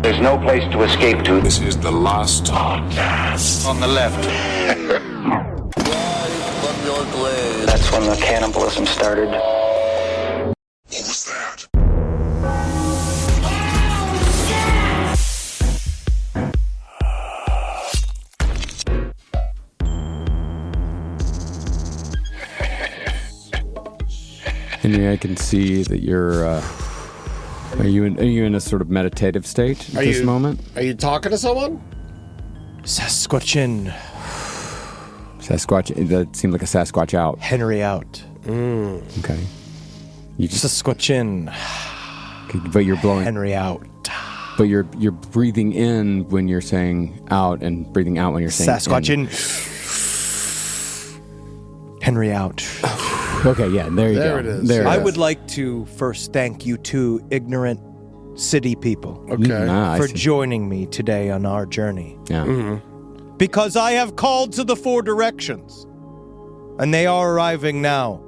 There's no place to escape to. This is the last podcast. On the left. That's when the cannibalism started. What was that? Henry, I can see that you're. Are you in a sort of meditative state at this moment? Are you talking to someone? Sasquatchin. Sasquatch. That seemed like a Sasquatch out. Henry out. Okay. You just. Sasquatchin. But you're blowing. Henry out. But you're breathing in when you're saying out and breathing out when you're saying Sasquatchin. Henry out. Okay, yeah, there you go. There it is. There it I is. would like to first thank you two ignorant city people Okay. I for see. joining me today on our journey. Yeah. Because I have called to the four directions, and they are arriving now.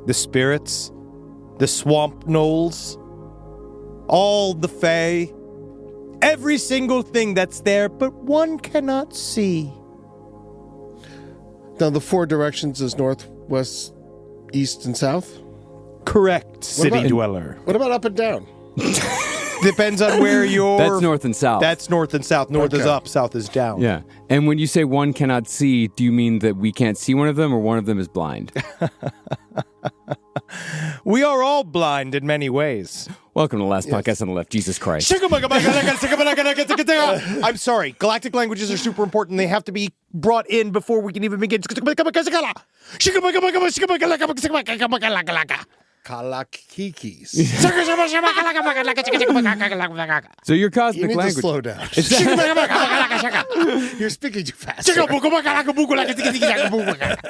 The spirits, the swamp gnolls, all the fae, every single thing that's there, but one cannot see. Now, the four directions is north, west, east, and south? Correct, city about- dweller. What about up and down? Depends on where you're... That's north and south. That's north and south. North is Okay. up, south is down. Yeah. And when you say one cannot see, do you mean that we can't see one of them or one of them is blind? We are all blind in many ways. Welcome to the last podcast on the left. Jesus Christ. I'm sorry. Galactic languages are super important. They have to be brought in before we can even begin. Kalakikis. So your You cosmic need language. to slow down. You're speaking too fast.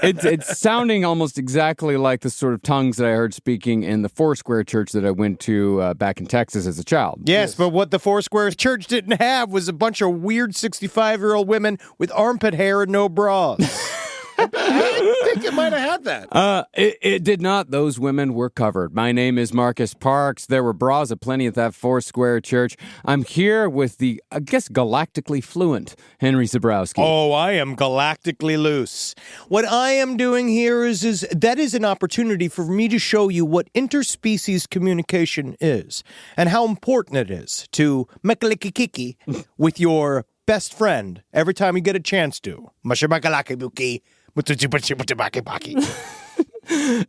It's sounding almost exactly like the sort of tongues that I heard speaking in the Foursquare church that I went to back in Texas as a child. Yes, but what the Foursquare Church didn't have was a bunch of weird 65-year-old women with armpit hair and no bras. I think it might have had that. It did not. Those women were covered. My name is Marcus Parks. There were bras aplenty at that Foursquare church. I'm here with the, I guess, galactically fluent Henry Zabrowski. Oh, I am galactically loose. What I am doing here is that is an opportunity for me to show you what interspecies communication is and how important it is to mekalikikiki with your best friend every time you get a chance to.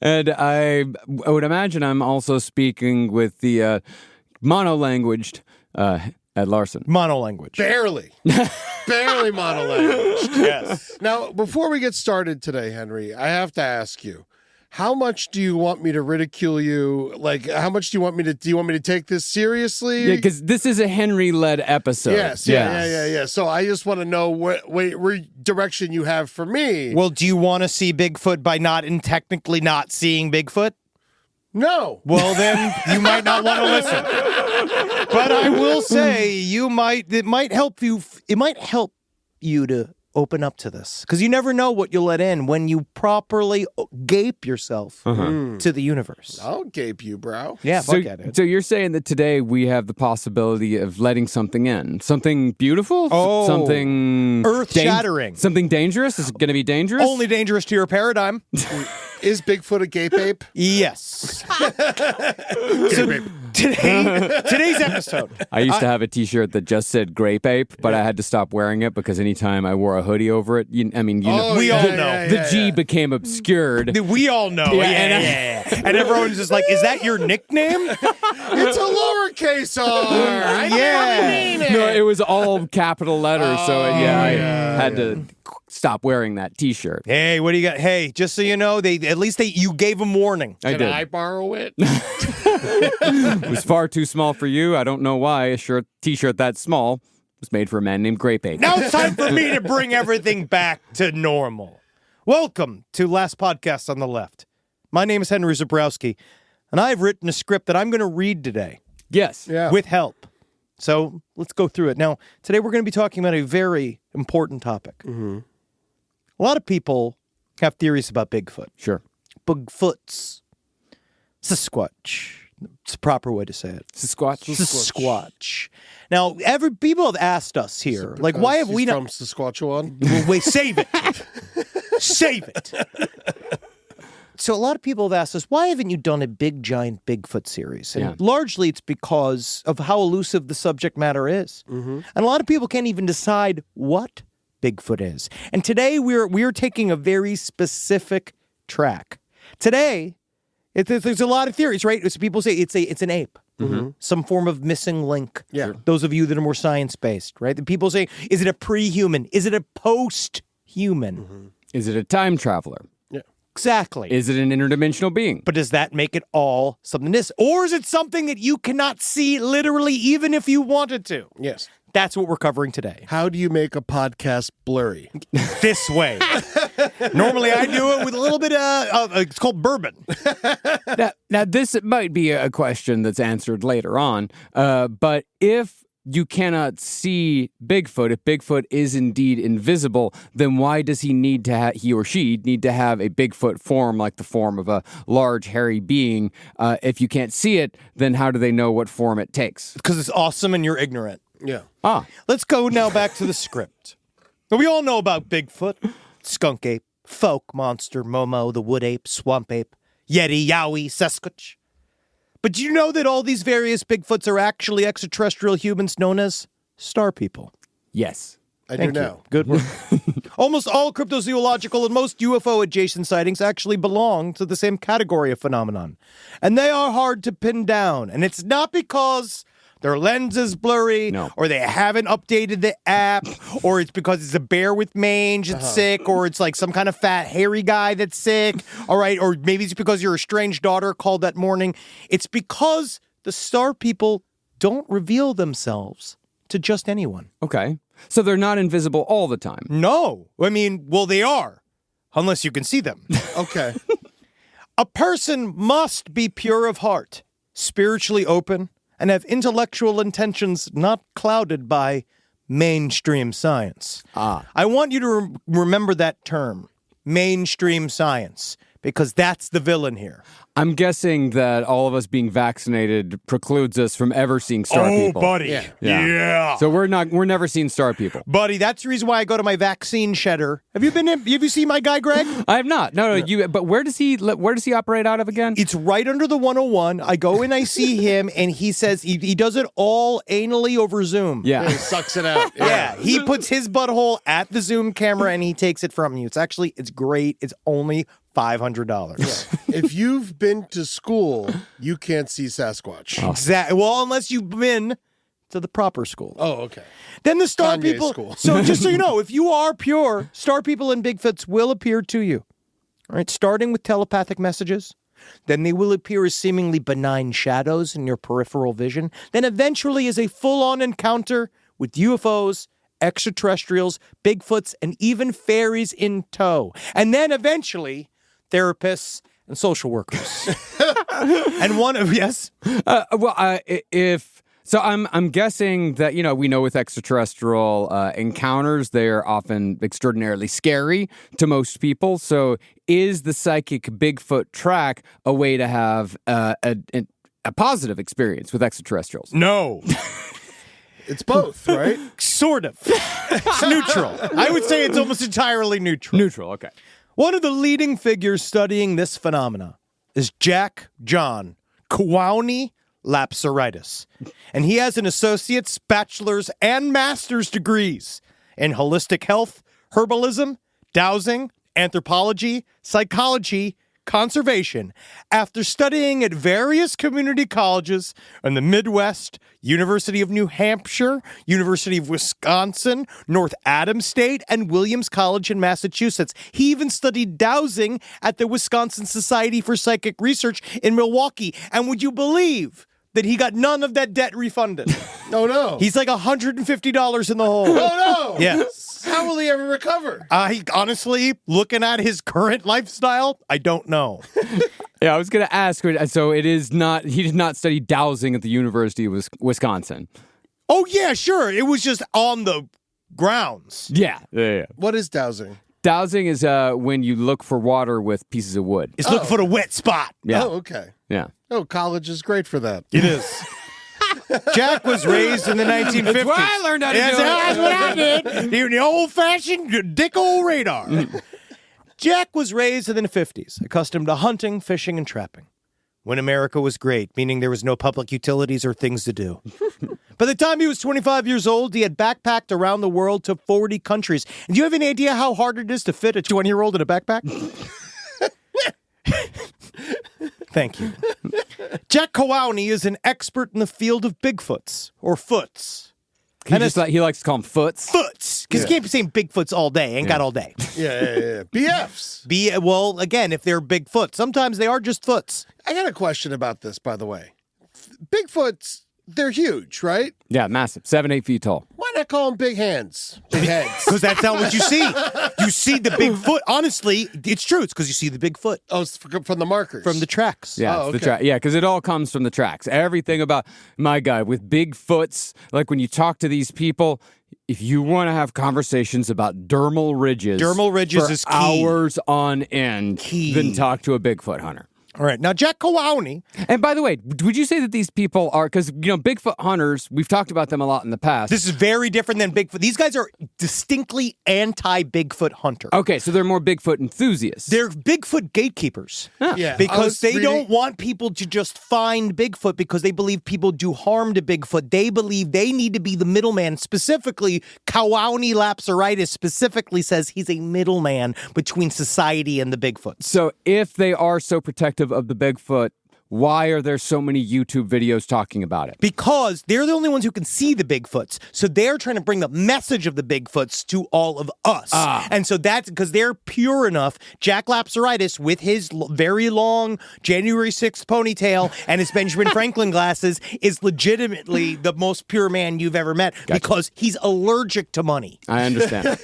And I would imagine I'm also speaking with the mono-languaged Ed Larson. Monolanguage. Barely. Barely monolanguage. Yes. Now, before we get started today, Henry, I have to ask you, how much do you want me to ridicule you? Like, how much do you want me to take this seriously? Yeah, because this is a Henry-led episode. Yes, yeah. So I just want to know what direction you have for me. Well, do you want to see Bigfoot by technically not seeing Bigfoot? No. Well, then you might not want to listen. But I will say it might help you to open up to this, because you never know what you'll let in when you properly gape yourself to the universe. I'll gape you, bro. Yeah, So, fuck it. so you're saying that today we have the possibility of letting something in, something beautiful, Oh. something Earth-shattering. something dangerous. Is it going to be dangerous? Only dangerous to your paradigm. Is Bigfoot a gape ape? Yes. So today's episode. I used to have a T-shirt that just said "Grape Ape," but I had to stop wearing it because anytime I wore a hoodie over it, you know, We all know. the G became obscured. We all know. Yeah. And everyone's just like, is that your nickname? It's a lowercase r. I Yeah. mean it. No, it was all capital letters, so I had to stop wearing that T-shirt. Hey, what do you got? Hey, just so you know, you gave them warning. I Can did. I borrow it? It was far too small for you. I don't know why a T-shirt that small was made for a man named Grape Ape. Now it's time for me to bring everything back to normal. Welcome to Last Podcast on the Left. My name is Henry Zabrowski, and I've written a script that I'm going to read today Yes. Yeah. with help. So let's go through it. Now, today we're going to be talking about a very important topic. Mm-hmm. A lot of people have theories about Bigfoot. Sure. Bigfoots. Sasquatch. It's a proper way to say it. Sasquatch. Sasquatch. Now, people have asked us here, like, why have we not... from Sasquatch-one? Well, wait, save it. Save it. So a lot of people have asked us, why haven't you done a big, giant Bigfoot series? And largely it's because of how elusive the subject matter is. And a lot of people can't even decide what Bigfoot is. And today we're taking a very specific track. Today, there's a lot of theories, right? So people say it's an ape. Some form of missing link. Yeah. Those of you that are more science-based, right? The people say, is it a pre-human? Is it a post-human? Is it a time traveler? Exactly. Is it an interdimensional being? But does that make it all something this? Or is it something that you cannot see literally even if you wanted to? Yes. That's what we're covering today. How do you make a podcast blurry? This way. Normally I do it with a little bit of it's called bourbon. Now, this might be a question that's answered later on, but if you cannot see Bigfoot, if Bigfoot is indeed invisible, then why does he or she need to have a Bigfoot form, like the form of a large, hairy being? If you can't see it, then how do they know what form it takes? Because it's awesome and you're ignorant. Yeah. Let's go now back to the script. We all know about Bigfoot, skunk ape, folk monster, Momo, the wood ape, swamp ape, Yeti, Yowie, Sasquatch. But do you know that all these various Bigfoots are actually extraterrestrial humans known as star people? Yes. I Thank do you. know. Good work. Almost all cryptozoological and most UFO-adjacent sightings actually belong to the same category of phenomenon. And they are hard to pin down. And it's not because their lens is blurry, or they haven't updated the app, or it's because it's a bear with mange that's sick, or it's like some kind of fat, hairy guy that's sick, all right? Or maybe it's because your estranged daughter called that morning. It's because the star people don't reveal themselves to just anyone. Okay. So they're not invisible all the time. No. I mean, well, they are, unless you can see them. Okay. A person must be pure of heart, spiritually open, and have intellectual intentions not clouded by mainstream science. I want you to remember that term, mainstream science, because that's the villain here. I'm guessing that all of us being vaccinated precludes us from ever seeing star people. Buddy. Yeah. So we're never seeing star people. Buddy, that's the reason why I go to my vaccine shedder. Have you seen my guy, Greg? I have not. No. But where does he operate out of again? It's right under the 101. I go in, I see him, and he says he does it all anally over Zoom. Yeah. He sucks it out. Yeah, he puts his butthole at the Zoom camera and he takes it from you. It's great. It's only $500. If you've been to school, you can't see Sasquatch. Exactly. Well, unless you've been to the proper school. Oh, okay. Then the star Kanye people. school. So just so you know, if you are pure, star people and Bigfoots will appear to you. All right, starting with telepathic messages. Then they will appear as seemingly benign shadows in your peripheral vision. Then eventually as a full-on encounter with UFOs, extraterrestrials, Bigfoots, and even fairies in tow. And then eventually therapists and social workers. And one of I'm guessing that, we know with extraterrestrial encounters, they're often extraordinarily scary to most people. So is the Psychic Bigfoot track a way to have a positive experience with extraterrestrials? No. It's both, right? Sort of. It's neutral. I would say it's almost entirely neutral. Neutral, okay. One of the leading figures studying this phenomena is Jack John Kowani Lapsaritis. And he has an associate's, bachelor's, and master's degrees in holistic health, herbalism, dowsing, anthropology, psychology, conservation, after studying at various community colleges in the Midwest, University of New Hampshire, University of Wisconsin, North Adams State, and Williams College in Massachusetts. He even studied dowsing at the Wisconsin Society for Psychic Research in Milwaukee. And would you believe that he got none of that debt refunded? Oh, no. He's like $150 in the hole. Oh, no. Yes. How will he ever recover? He honestly, looking at his current lifestyle, I don't know. Yeah, I was going to ask. So he did not study dowsing at the University of Wisconsin. Oh, yeah, sure. It was just on the grounds. Yeah. What is dowsing? Dowsing is when you look for water with pieces of wood. It's looking for the wet spot. Yeah. Oh, okay. Yeah. Oh, college is great for that. It is. Jack was raised in the 1950s. That's why I learned how to do it. That's what I did. Even the old-fashioned dick old radar. Jack was raised in the 50s, accustomed to hunting, fishing, and trapping. When America was great, meaning there was no public utilities or things to do. By the time he was 25 years old, he had backpacked around the world to 40 countries. And do you have any idea how hard it is to fit a 20-year-old in a backpack? Thank you. Jack Cowowney is an expert in the field of Bigfoots, or foots. He likes to call them foots. Foots! Because you can't be saying Bigfoots all day. Ain't got all day. Yeah. BFs. Well, again, if they're Bigfoot, sometimes they are just foots. I got a question about this, by the way. Bigfoots, they're huge, right? Yeah, massive. 7-8 feet tall. Why not call them big hands? Big heads. Because that's not what you see. You see the big foot. Honestly, it's true. It's because you see the big foot Oh, it's from the markers. from the tracks. Yeah, Oh, it's the okay. yeah, because it all comes from the tracks. Everything about my guy with big foots, like when you talk to these people, if you want to have conversations about dermal ridges for is key. hours on end, then talk to a Bigfoot hunter. All right. Now, Jack Cowowney. And by the way, would you say that these people are, because, Bigfoot hunters, we've talked about them a lot in the past. This is very different than Bigfoot. These guys are distinctly anti-Bigfoot hunter. Okay, so they're more Bigfoot enthusiasts. They're Bigfoot gatekeepers. Yeah. Because they don't want people to just find Bigfoot because they believe people do harm to Bigfoot. They believe they need to be the middleman. Specifically, Cowowney Lapsaritis specifically says he's a middleman between society and the Bigfoot. So if they are so protective of the Bigfoot, why are there so many YouTube videos talking about it? Because they're the only ones who can see the Bigfoots. So they're trying to bring the message of the Bigfoots to all of us. And so that's because they're pure enough. Jack Lapsaritis, with his very long January 6th ponytail and his Benjamin Franklin glasses, is legitimately the most pure man you've ever met because he's allergic to money. I understand.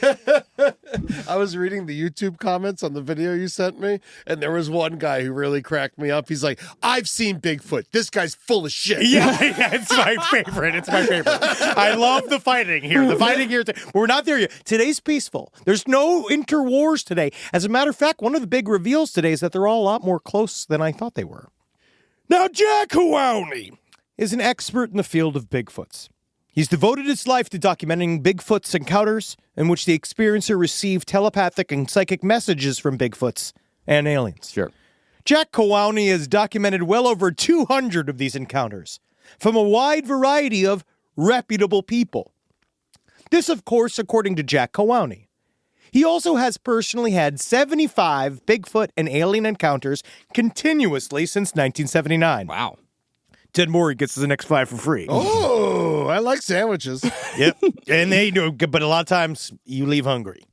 I was reading the YouTube comments on the video you sent me, and there was one guy who really cracked me up. He's like, I've seen Bigfoot. This guy's full of shit. Yeah, it's my favorite. It's my favorite. I love the fighting here. The fighting here. We're not there yet. Today's peaceful. There's no interwars today. As a matter of fact, one of the big reveals today is that they're all a lot more close than I thought they were. Now, Jack Cowowney is an expert in the field of Bigfoots. He's devoted his life to documenting Bigfoot's encounters in which the experiencer received telepathic and psychic messages from Bigfoots and aliens. Sure. Jack Cowowney has documented well over 200 of these encounters from a wide variety of reputable people. This, of course, according to Jack Cowowney. He also has personally had 75 Bigfoot and alien encounters continuously since 1979. Wow. Ted Morey gets the next 5 for free. Oh, I like sandwiches. Yep. And they do, but a lot of times you leave hungry.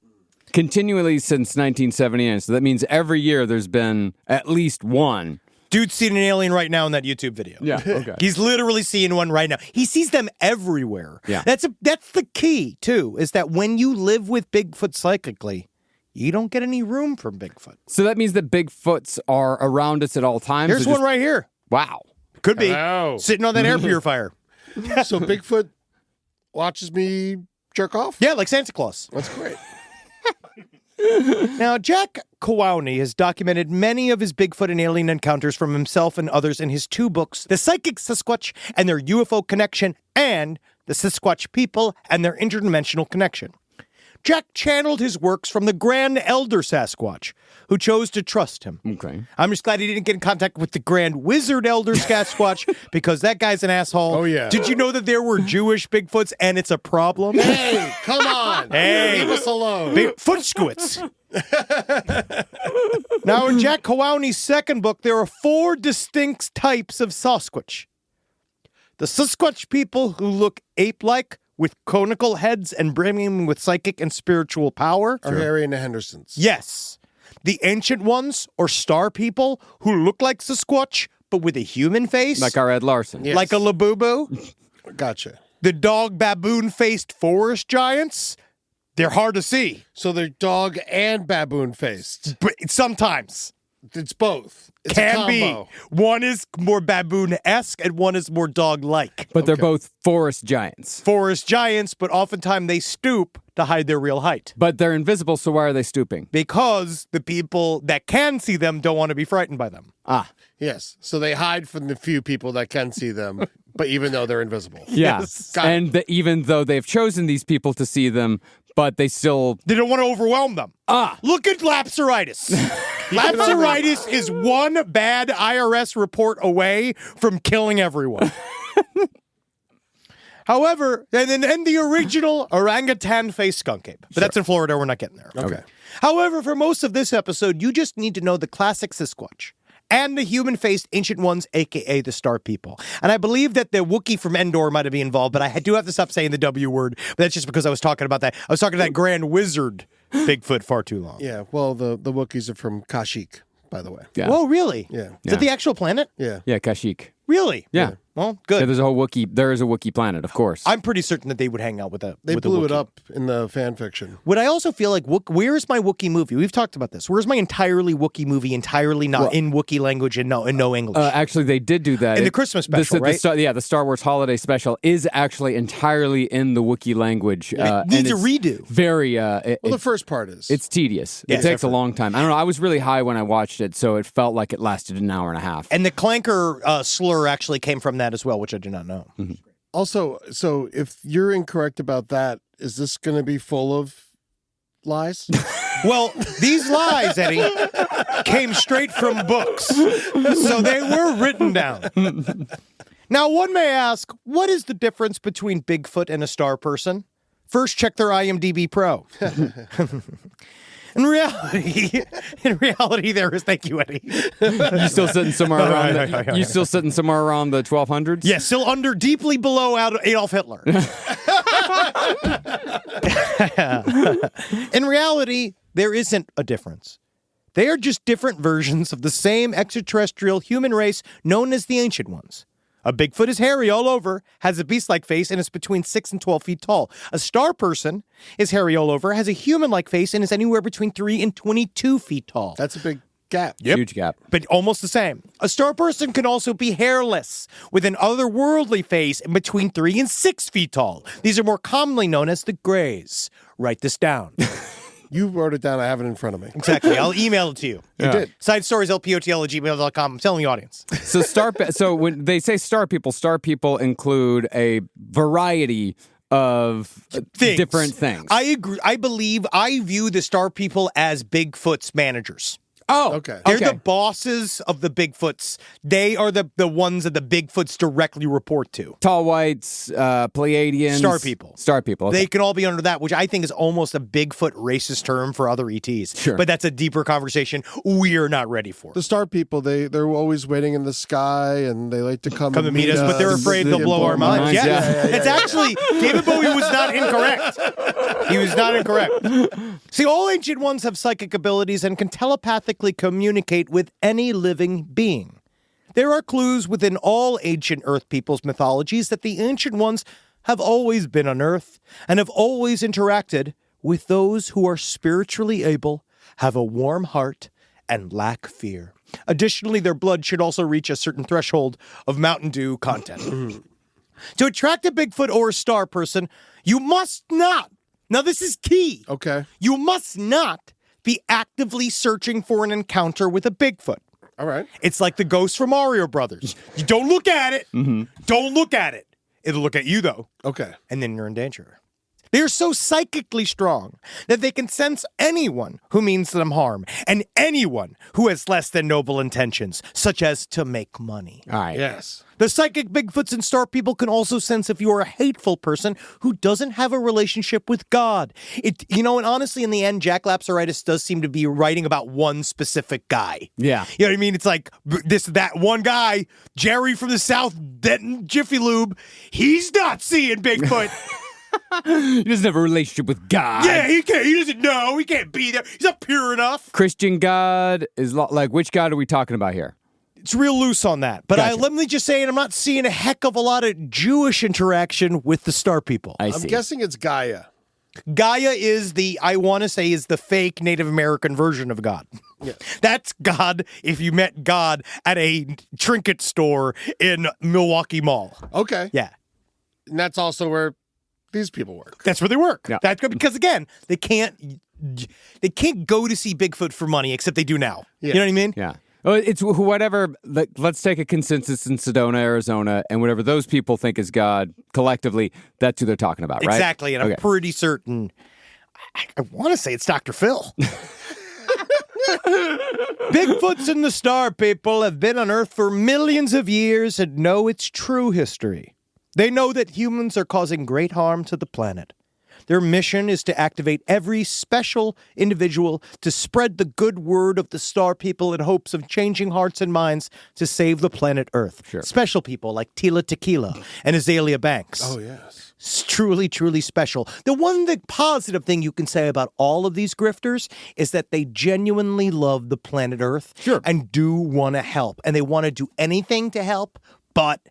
Continually since 1979. So that means every year there's been at least one. Dude's seeing an alien right now in that YouTube video. Yeah, okay. He's literally seeing one right now. He sees them everywhere. Yeah. That's the key, too, is that when you live with Bigfoot psychically, you don't get any room from Bigfoot. So that means that Bigfoots are around us at all times? There's one right here. Wow. Could be. Hello. Sitting on that air purifier. So Bigfoot watches me jerk off? Yeah, like Santa Claus. That's great. Now, Jack Cowowney has documented many of his Bigfoot and alien encounters from himself and others in his 2 books, The Psychic Sasquatch and Their UFO Connection, and The Sasquatch People and Their Interdimensional Connection. Jack channeled his works from the Grand Elder Sasquatch, who chose to trust him. Okay. I'm just glad he didn't get in contact with the Grand Wizard Elder Sasquatch because that guy's an asshole. Oh, yeah. Did you know that there were Jewish Bigfoots and it's a problem? Hey, come on. Hey. Leave us alone. Foot squits. Now, in Jack Cowowney's second book, there are 4 distinct types of Sasquatch. The Sasquatch people who look ape-like with conical heads and brimming with psychic and spiritual power. Or Harry and the Hendersons. Yes. The ancient ones, or star people, who look like Sasquatch, but with a human face. Like our Ed Larson. Yes. Like a Labubu. Gotcha. The dog baboon-faced forest giants. They're hard to see. So they're dog and baboon faced. But sometimes. It's both. It's a Can be. combo. One is more baboon-esque and one is more dog-like. But they're both forest giants. Forest giants, but oftentimes they stoop to hide their real height. But they're invisible, so why are they stooping? Because the people that can see them don't want to be frightened by them. Ah. Yes. So they hide from the few people that can see them But even though they're invisible. Yeah. Got it. And even though they've chosen these people to see them, but they still... They don't want to overwhelm them. Look at lapsaritis. Lapsaritis is one bad IRS report away from killing everyone. However, and then the original orangutan face skunk ape. But that's in Florida. We're not getting there. Okay. However, for most of this episode, you just need to know the classic Sasquatch and the human-faced ancient ones, a.k.a. the Star People. And I believe that the Wookiee from Endor might have been involved, but I do have to stop saying the W word. But that's just because I was talking about that. I was talking to that Grand Wizard Bigfoot far too long. Yeah, well, the Wookiees are from Kashyyyk, by the way. Yeah. Whoa, really? Yeah. Is that the actual planet? Yeah. Yeah, Kashyyyk. Really? Yeah. Well, Yeah, good. there's a whole Wookiee. There is a Wookiee planet, of course. I'm pretty certain that they would hang out with a They with a blew it Wookiee. up in the fan fiction. Would I also feel like, where's my Wookiee movie? We've talked about this. Where's my entirely Wookiee movie, entirely not in Wookiee language and no English? Actually, they did do that. In the Christmas special, right? The Star Wars Holiday Special is actually entirely in the Wookiee language. it needs a it's redo. Very, Well, the first part is. it's tedious. Yeah, it takes a long time. I don't know. I was really high when I watched it, so it felt like it lasted an hour and a half. And the clanker slur actually came from that as well, which I do not know. Mm-hmm. Also, so if you're incorrect about that, is this going to be full of lies? Well, these lies, Eddie, came straight from books, so they were written down. Now, one may ask, what is the difference between Bigfoot and a star person? First, check their IMDb Pro. In reality, there is. Thank you, Eddie. You still sitting somewhere around? Right. You still sitting somewhere around the 1200s? Yeah, still deeply below Adolf Hitler. In reality, there isn't a difference. They are just different versions of the same extraterrestrial human race known as the Ancient Ones. A Bigfoot is hairy all over, has a beast-like face, and is between 6 and 12 feet tall. A star person is hairy all over, has a human-like face, and is anywhere between 3 and 22 feet tall. That's a big gap. Huge gap. But almost the same. A star person can also be hairless, with an otherworldly face and between 3 and 6 feet tall. These are more commonly known as the Greys. Write this down. You wrote it down. I have it in front of me. Exactly. I'll email it to you. You did. Side stories, lpotl@gmail.com. I'm telling the audience. So when they say star people include a variety of different things. I agree. I view the Star People as Bigfoot's managers. Oh, Okay. They're the bosses of the Bigfoots. They are the ones that the Bigfoots directly report to. Tall whites, Pleiadians. Star people. Star people. Okay. They can all be under that, which I think is almost a Bigfoot racist term for other ETs. Sure. But that's a deeper conversation we are not ready for. The star people, they're always waiting in the sky, and they like to come and meet us, but they're afraid they'll blow our minds. Yeah. It's actually, David Bowie was not incorrect. He was not incorrect. See, all ancient ones have psychic abilities and can telepathically communicate with any living being. There are clues within all ancient Earth people's mythologies that the ancient ones have always been on Earth and have always interacted with those who are spiritually able, have a warm heart, and lack fear. Additionally, their blood should also reach a certain threshold of Mountain Dew content. To attract a Bigfoot or a star person, you must not, now this is key, Okay. you must not be actively searching for an encounter with a Bigfoot. All right. It's like the ghost from Mario Brothers. You don't look at it. Don't look at it. It'll look at you, though. Okay. And then you're in danger. They are so psychically strong that they can sense anyone who means them harm and anyone who has less than noble intentions, such as to make money. All right. Yes. The psychic Bigfoots and star people can also sense if you're a hateful person who doesn't have a relationship with God. And honestly, in the end, Jack Lapsaritis does seem to be writing about one specific guy. Yeah. You know what I mean? It's like that one guy, Jerry from the South Denton Jiffy Lube, he's not seeing Bigfoot. He doesn't have a relationship with God. Yeah, he can't. He doesn't know. He can't be there. He's not pure enough. Christian God is like, which God are we talking about here? It's real loose on that. But Gotcha. let me just say, I'm not seeing a heck of a lot of Jewish interaction with the star people. I I'm see. guessing it's Gaia. Gaia is the fake Native American version of God. Yeah. That's God if you met God at a trinket store in Milwaukee Mall. Okay. Yeah. And that's also where these people work. That's where they work. Yeah. That's good because, again, they can't go to see Bigfoot for money, except they do now. Yeah. You know what I mean? Yeah. Well, it's whatever. Let's take a consensus in Sedona, Arizona, and whatever those people think is God collectively, that's who they're talking about, right? Exactly, and I'm pretty certain. I want to say it's Dr. Phil. Bigfoots and the Star People have been on Earth for millions of years and know its true history. They know that humans are causing great harm to the planet. Their mission is to activate every special individual to spread the good word of the Star People in hopes of changing hearts and minds to save the planet Earth. Sure. Special people like Tila Tequila and Azalea Banks. Oh, yes. It's truly, truly special. The positive thing you can say about all of these grifters is that they genuinely love the planet Earth and do want to help. And they want to do anything to help, but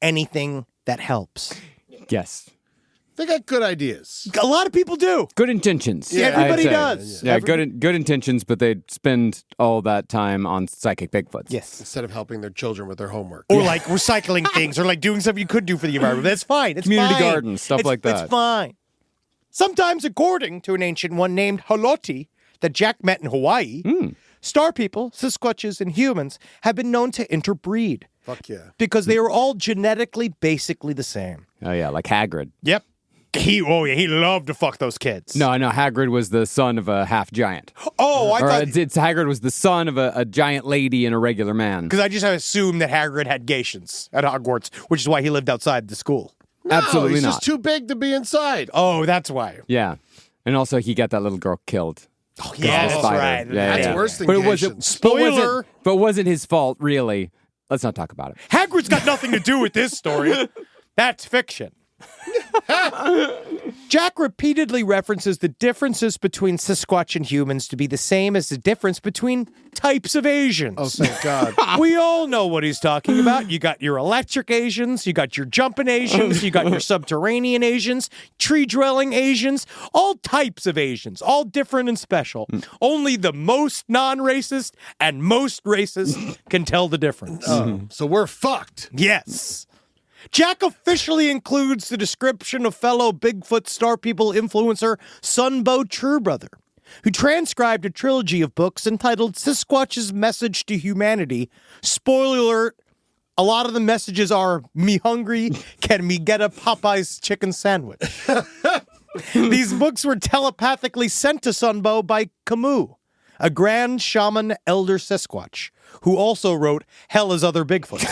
anything that helps. Yes. They got good ideas. A lot of people do. Good intentions. Yeah, everybody I'd say. does. Yeah, good intentions, but they spend all that time on psychic Bigfoots. Yes. Instead of helping their children with their homework. Or like recycling things or like doing something you could do for the environment. That's fine. It's Community fine. gardens, stuff like that. It's fine. Sometimes, according to an ancient one named Haloti that Jack met in Hawaii, Star People, Sasquatches, and humans have been known to interbreed. Fuck yeah. Because they are all genetically basically the same. Oh, yeah, like Hagrid. Yep. He loved to fuck those kids. No, Hagrid was the son of a half giant. Oh, I thought... Hagrid was the son of a giant lady and a regular man. Because I just assumed that Hagrid had Gations at Hogwarts, which is why he lived outside the school. No, Absolutely he's not. just too big to be inside. Oh, that's why. Yeah. And also, he got that little girl killed. Oh, yeah, that's Spider. right. Yeah, That's yeah. worse than But it wasn't. Gations. Spoiler. But it wasn't his fault, really. Let's not talk about it. Hagrid's got nothing to do with this story. That's fiction. Jack repeatedly references the differences between Sasquatch and humans to be the same as the difference between types of Asians. Oh, thank God. We all know what he's talking about. You got your electric Asians, you got your jumping Asians, you got your subterranean Asians, tree-dwelling Asians, all types of Asians, all different and special. Only the most non-racist and most racist can tell the difference. So we're fucked. Yes. Jack officially includes the description of fellow Bigfoot Star People influencer Sunbow Truebrother, who transcribed a trilogy of books entitled Sasquatch's Message to Humanity. Spoiler alert, a lot of the messages are, me hungry, can me get a Popeye's chicken sandwich? These books were telepathically sent to Sunbow by Camus, a grand shaman elder Sasquatch, who also wrote Hell is Other Bigfoots.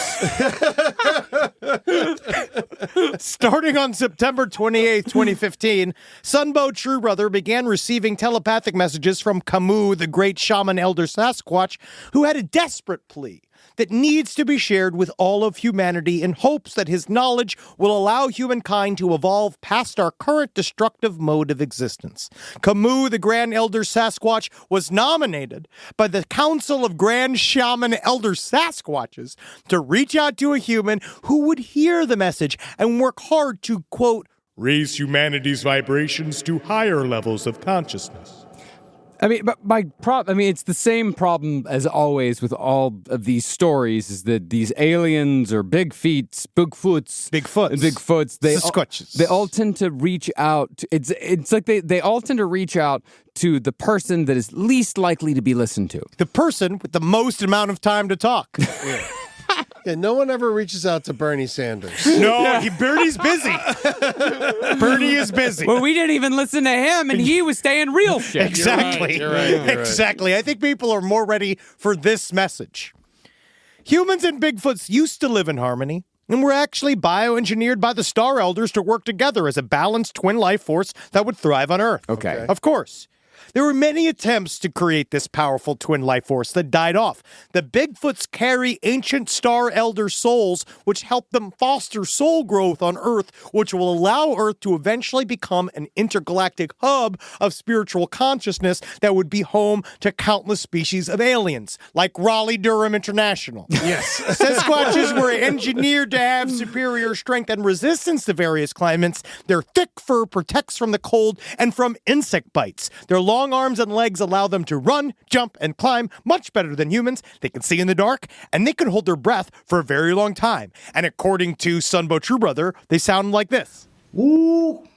Starting on September 28th, 2015, Sunbow Truebrother began receiving telepathic messages from Camus, the great shaman elder Sasquatch, who had a desperate plea that needs to be shared with all of humanity in hopes that his knowledge will allow humankind to evolve past our current destructive mode of existence. Camus, the Grand Elder Sasquatch, was nominated by the Council of Grand Shaman Elder Sasquatches to reach out to a human who would hear the message and work hard to, quote, raise humanity's vibrations to higher levels of consciousness. I mean, but it's the same problem as always with all of these stories: is that these aliens or Bigfoots, Sasquatches. they all tend to reach out. It's like they all tend to reach out to the person that is least likely to be listened to. The person with the most amount of time to talk. Yeah, no one ever reaches out to Bernie Sanders. No, Bernie's busy. Bernie is busy. Well, we didn't even listen to him, and he was saying real shit. Exactly. You're right. Exactly. I think people are more ready for this message. Humans and Bigfoots used to live in harmony, and were actually bioengineered by the Star Elders to work together as a balanced twin life force that would thrive on Earth. Okay. Of course. There were many attempts to create this powerful twin life force that died off. The Bigfoots carry ancient Star Elder souls, which help them foster soul growth on Earth, which will allow Earth to eventually become an intergalactic hub of spiritual consciousness that would be home to countless species of aliens, like Raleigh-Durham International. Yes. Sasquatches were engineered to have superior strength and resistance to various climates. Their thick fur protects from the cold and from insect bites. Their long arms and legs allow them to run, jump, and climb much better than humans. They can see in the dark, and they can hold their breath for a very long time. And according to Sunbow Truebrother, they sound like this. Woo!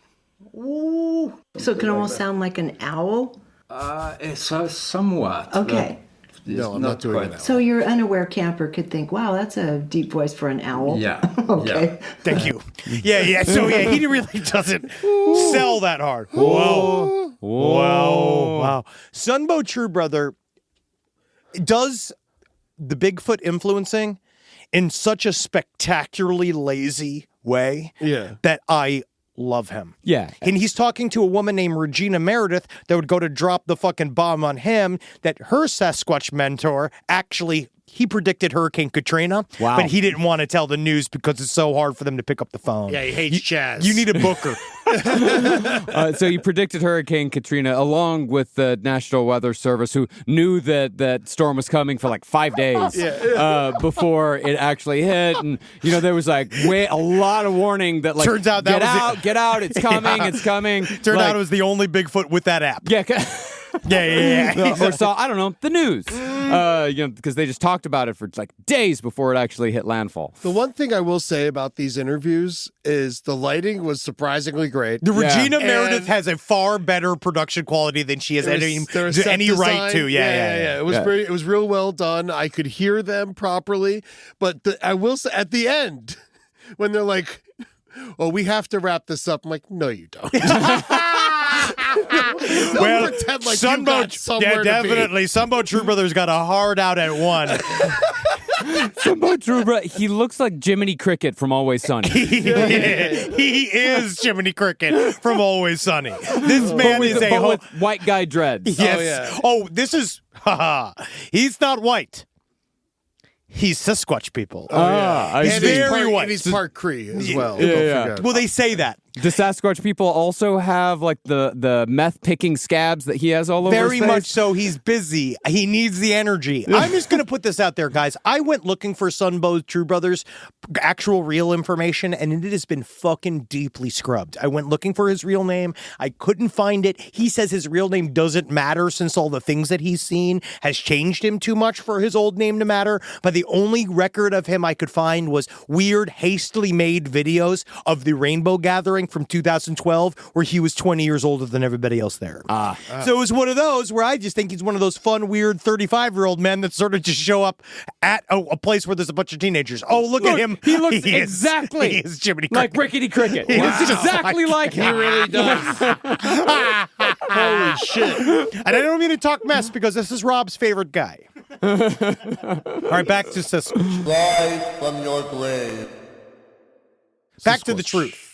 Woo! So it can almost sound like an owl? It's somewhat. Okay. No, I'm not doing that. So your unaware camper could think, wow, that's a deep voice for an owl. Yeah. Okay. Thank you. Yeah. So yeah, he really doesn't sell that hard. Whoa. Wow. Sunbow True Brother does the Bigfoot influencing in such a spectacularly lazy way that I love him. Yeah. And he's talking to a woman named Regina Meredith that would go to drop the fucking bomb on him, that her Sasquatch mentor actually, he predicted Hurricane Katrina, Wow. but he didn't want to tell the news because it's so hard for them to pick up the phone. Yeah, he hates jazz. You need a booker. So you predicted Hurricane Katrina along with the National Weather Service, who knew that storm was coming for like 5 days before it actually hit. And, there was like a lot of warning that like, Turns out that get out, it's coming, it's coming. Turned out it was the only Bigfoot with that app. Yeah. Yeah. Or saw, I don't know, the news. Because they just talked about it for like days before it actually hit landfall. The one thing I will say about these interviews is the lighting was surprisingly great. The Regina And Meredith has a far better production quality than she has any right to. Yeah. It was it was real well done. I could hear them properly, but I will say at the end when they're like, "Oh, we have to wrap this up," I'm like, "No, you don't." Don't pretend like you got somewhere definitely. Sunbow True Brother's got a hard out at one. Sunbow True Brother, he looks like Jiminy Cricket from Always Sunny. He is Jiminy Cricket from Always Sunny. This man is with white guy dreads. Yes. This is he's not white. He's Sasquatch people. He's very white. And he's part Cree as well. Yeah. Well, they say that. Do Sasquatch people also have like the meth picking scabs that he has all over his Very face? much so. He's busy. He needs the energy. I'm just going to put this out there, guys. I went looking for Sunbow True Brothers' actual real information, and it has been fucking deeply scrubbed. I went looking for his real name. I couldn't find it. He says his real name doesn't matter since all the things that he's seen has changed him too much for his old name to matter. But the only record of him I could find was weird, hastily made videos of the Rainbow Gathering from 2012 where he was 20 years older than everybody else there. So it was one of those where I just think he's one of those fun, weird 35-year-old men that sort of just show up at a place where there's a bunch of teenagers. Oh, look at him. He looks exactly he is Jiminy like Cricket. Rickety Cricket. He looks exactly like him. He really does. Holy shit. And I don't mean to talk mess because this is Rob's favorite guy. All right, back to Sasquatch. Rise from your grave. Back to the truth.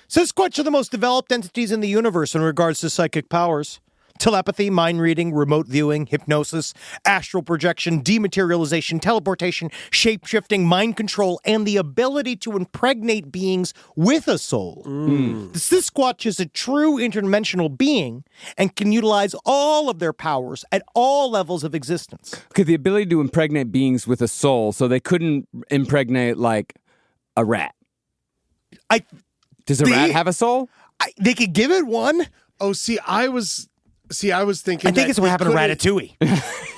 Sasquatch are the most developed entities in the universe in regards to psychic powers. Telepathy, mind reading, remote viewing, hypnosis, astral projection, dematerialization, teleportation, shape-shifting, mind control, and the ability to impregnate beings with a soul. The Sasquatch is a true interdimensional being and can utilize all of their powers at all levels of existence. Okay, the ability to impregnate beings with a soul, so they couldn't impregnate like a rat. Does a rat have a soul? They could give it one. Oh, I was thinking. I think it's what happened to Ratatouille.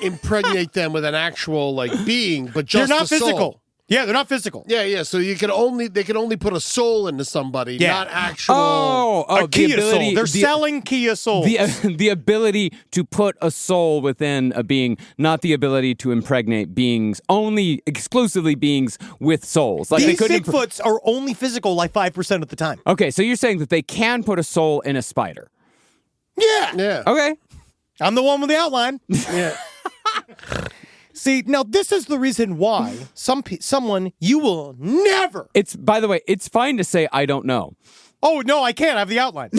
Impregnate them with an actual being, but just They're not the soul. physical. Yeah, they're not physical. Yeah. So they can only put a soul into somebody, not actual. A Kia soul. They're selling Kia souls. The ability to put a soul within a being, not the ability to impregnate beings, only exclusively beings with souls. Like These they couldn't Bigfoots are only physical like 5% of the time. Okay, so you're saying that they can put a soul in a spider. Yeah. Okay. I'm the one with the outline. Yeah. See, now this is the reason why someone you will never. By the way, it's fine to say I don't know. Oh, no, I can't. I have the outline.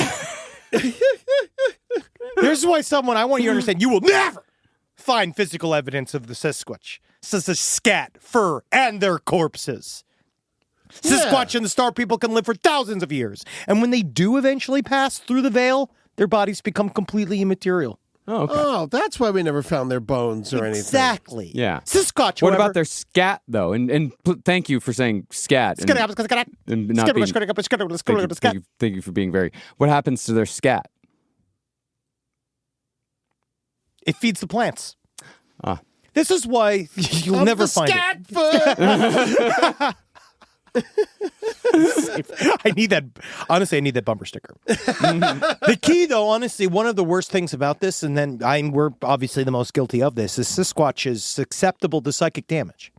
Here's why I want you to understand, you will never find physical evidence of the Sasquatch, scat, fur, and their corpses. Sasquatch and the Star People can live for thousands of years. And when they do eventually pass through the veil, their bodies become completely immaterial. Oh, okay. Oh, that's why we never found their bones or anything. Exactly. Yeah. Sasquatch, What however, about their scat, though? And thank you for saying scat. And not being, thank you for being very... What happens to their scat? It feeds the plants. This is why you'll never find it. Scat foot. I need that. Honestly, I need that bumper sticker. The key, though, honestly, one of the worst things about this, and then we're obviously the most guilty of this, is Sasquatch is susceptible to psychic damage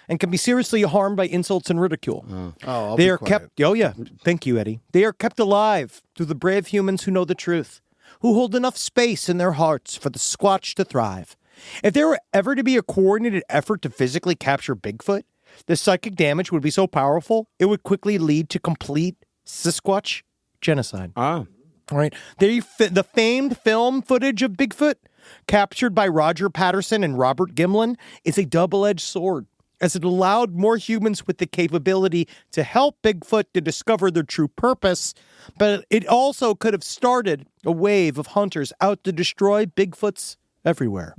and can be seriously harmed by insults and ridicule. I'll They be are quiet. kept. Oh yeah, thank you, Eddie. They are kept alive through the brave humans who know the truth, who hold enough space in their hearts for the Squatch to thrive. If there were ever to be a coordinated effort to physically capture Bigfoot, the psychic damage would be so powerful, it would quickly lead to complete Sasquatch genocide. Ah. Right? The famed film footage of Bigfoot, captured by Roger Patterson and Robert Gimlin, is a double-edged sword, as it allowed more humans with the capability to help Bigfoot to discover their true purpose, but it also could have started a wave of hunters out to destroy Bigfoots everywhere.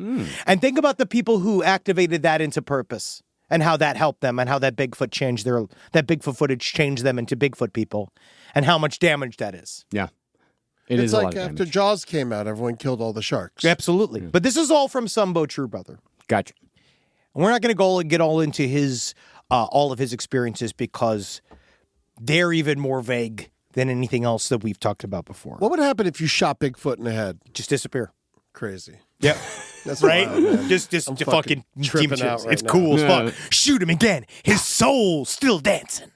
And think about the people who activated that into purpose and how that helped them and how that Bigfoot footage changed them into Bigfoot people and how much damage that is. Yeah. It It's is a lot like of after damage. Jaws came out, everyone killed all the sharks. Absolutely. But this is all from Sumbo True Brother. Gotcha. And we're not going to go and get all into his all of his experiences because they're even more vague than anything else that we've talked about before. What would happen if you shot Bigfoot in the head? Just disappear. Crazy. Yep. That's Right? wild, man. Just I'm fucking tripping demon out shit. right It's now. cool as Yeah. fuck. Shoot him again. His soul's still dancing.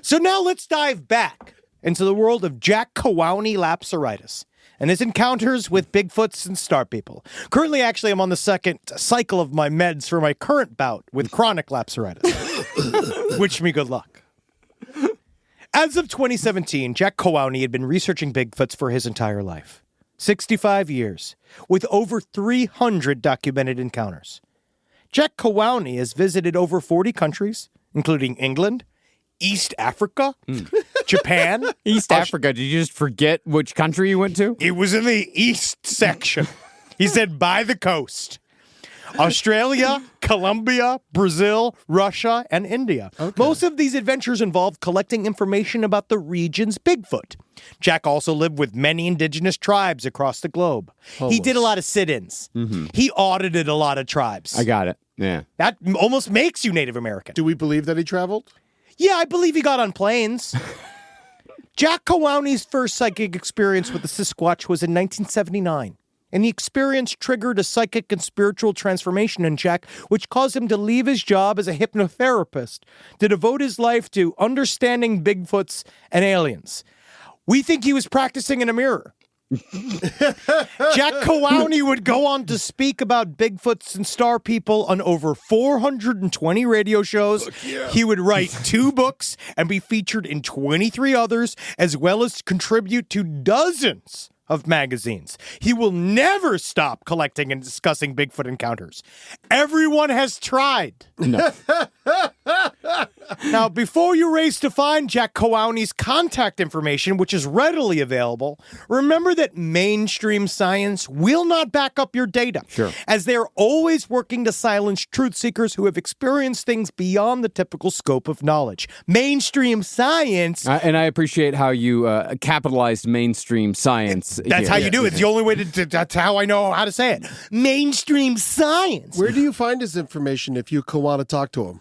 So now let's dive back into the world of Jack Cowowney lapsaritis and his encounters with Bigfoots and star people. Currently, actually, I'm on the second cycle of my meds for my current bout with chronic lapsaritis. Wish me good luck. As of 2017, Jack Cowowney had been researching Bigfoots for his entire life. 65 years, with over 300 documented encounters. Jack Cowowney has visited over 40 countries, including England, East Africa, Japan. East Africa. Did you just forget which country you went to? It was in the east section. He said by the coast. Australia, Colombia, Brazil, Russia, and India. Most of these adventures involved collecting information about the region's Bigfoot. Jack also lived with many indigenous tribes across the globe. He did a lot of sit-ins. He audited a lot of tribes. I got it. Yeah. That almost makes you Native American. Do we believe that he traveled? Yeah, I believe he got on planes. Jack Cowowney's first psychic experience with the Sasquatch was in 1979. And the experience triggered a psychic and spiritual transformation in Jack, which caused him to leave his job as a hypnotherapist to devote his life to understanding Bigfoots and aliens. We think he was practicing in a mirror. Jack Cowowney would go on to speak about Bigfoots and star people on over 420 radio shows. He would write 2 books and be featured in 23 others, as well as contribute to dozens of magazines. He will never stop collecting and discussing Bigfoot encounters. Everyone has tried. No. Now, before you race to find Jack Cowowney's contact information, which is readily available, remember that mainstream science will not back up your data. Sure. As they're always working to silence truth seekers who have experienced things beyond the typical scope of knowledge. Mainstream science... And I appreciate how you capitalized mainstream science. That's here. how you do it. It's the only way to... That's how I know how to say it. Mainstream science. Where do you find his information if you want to talk to him?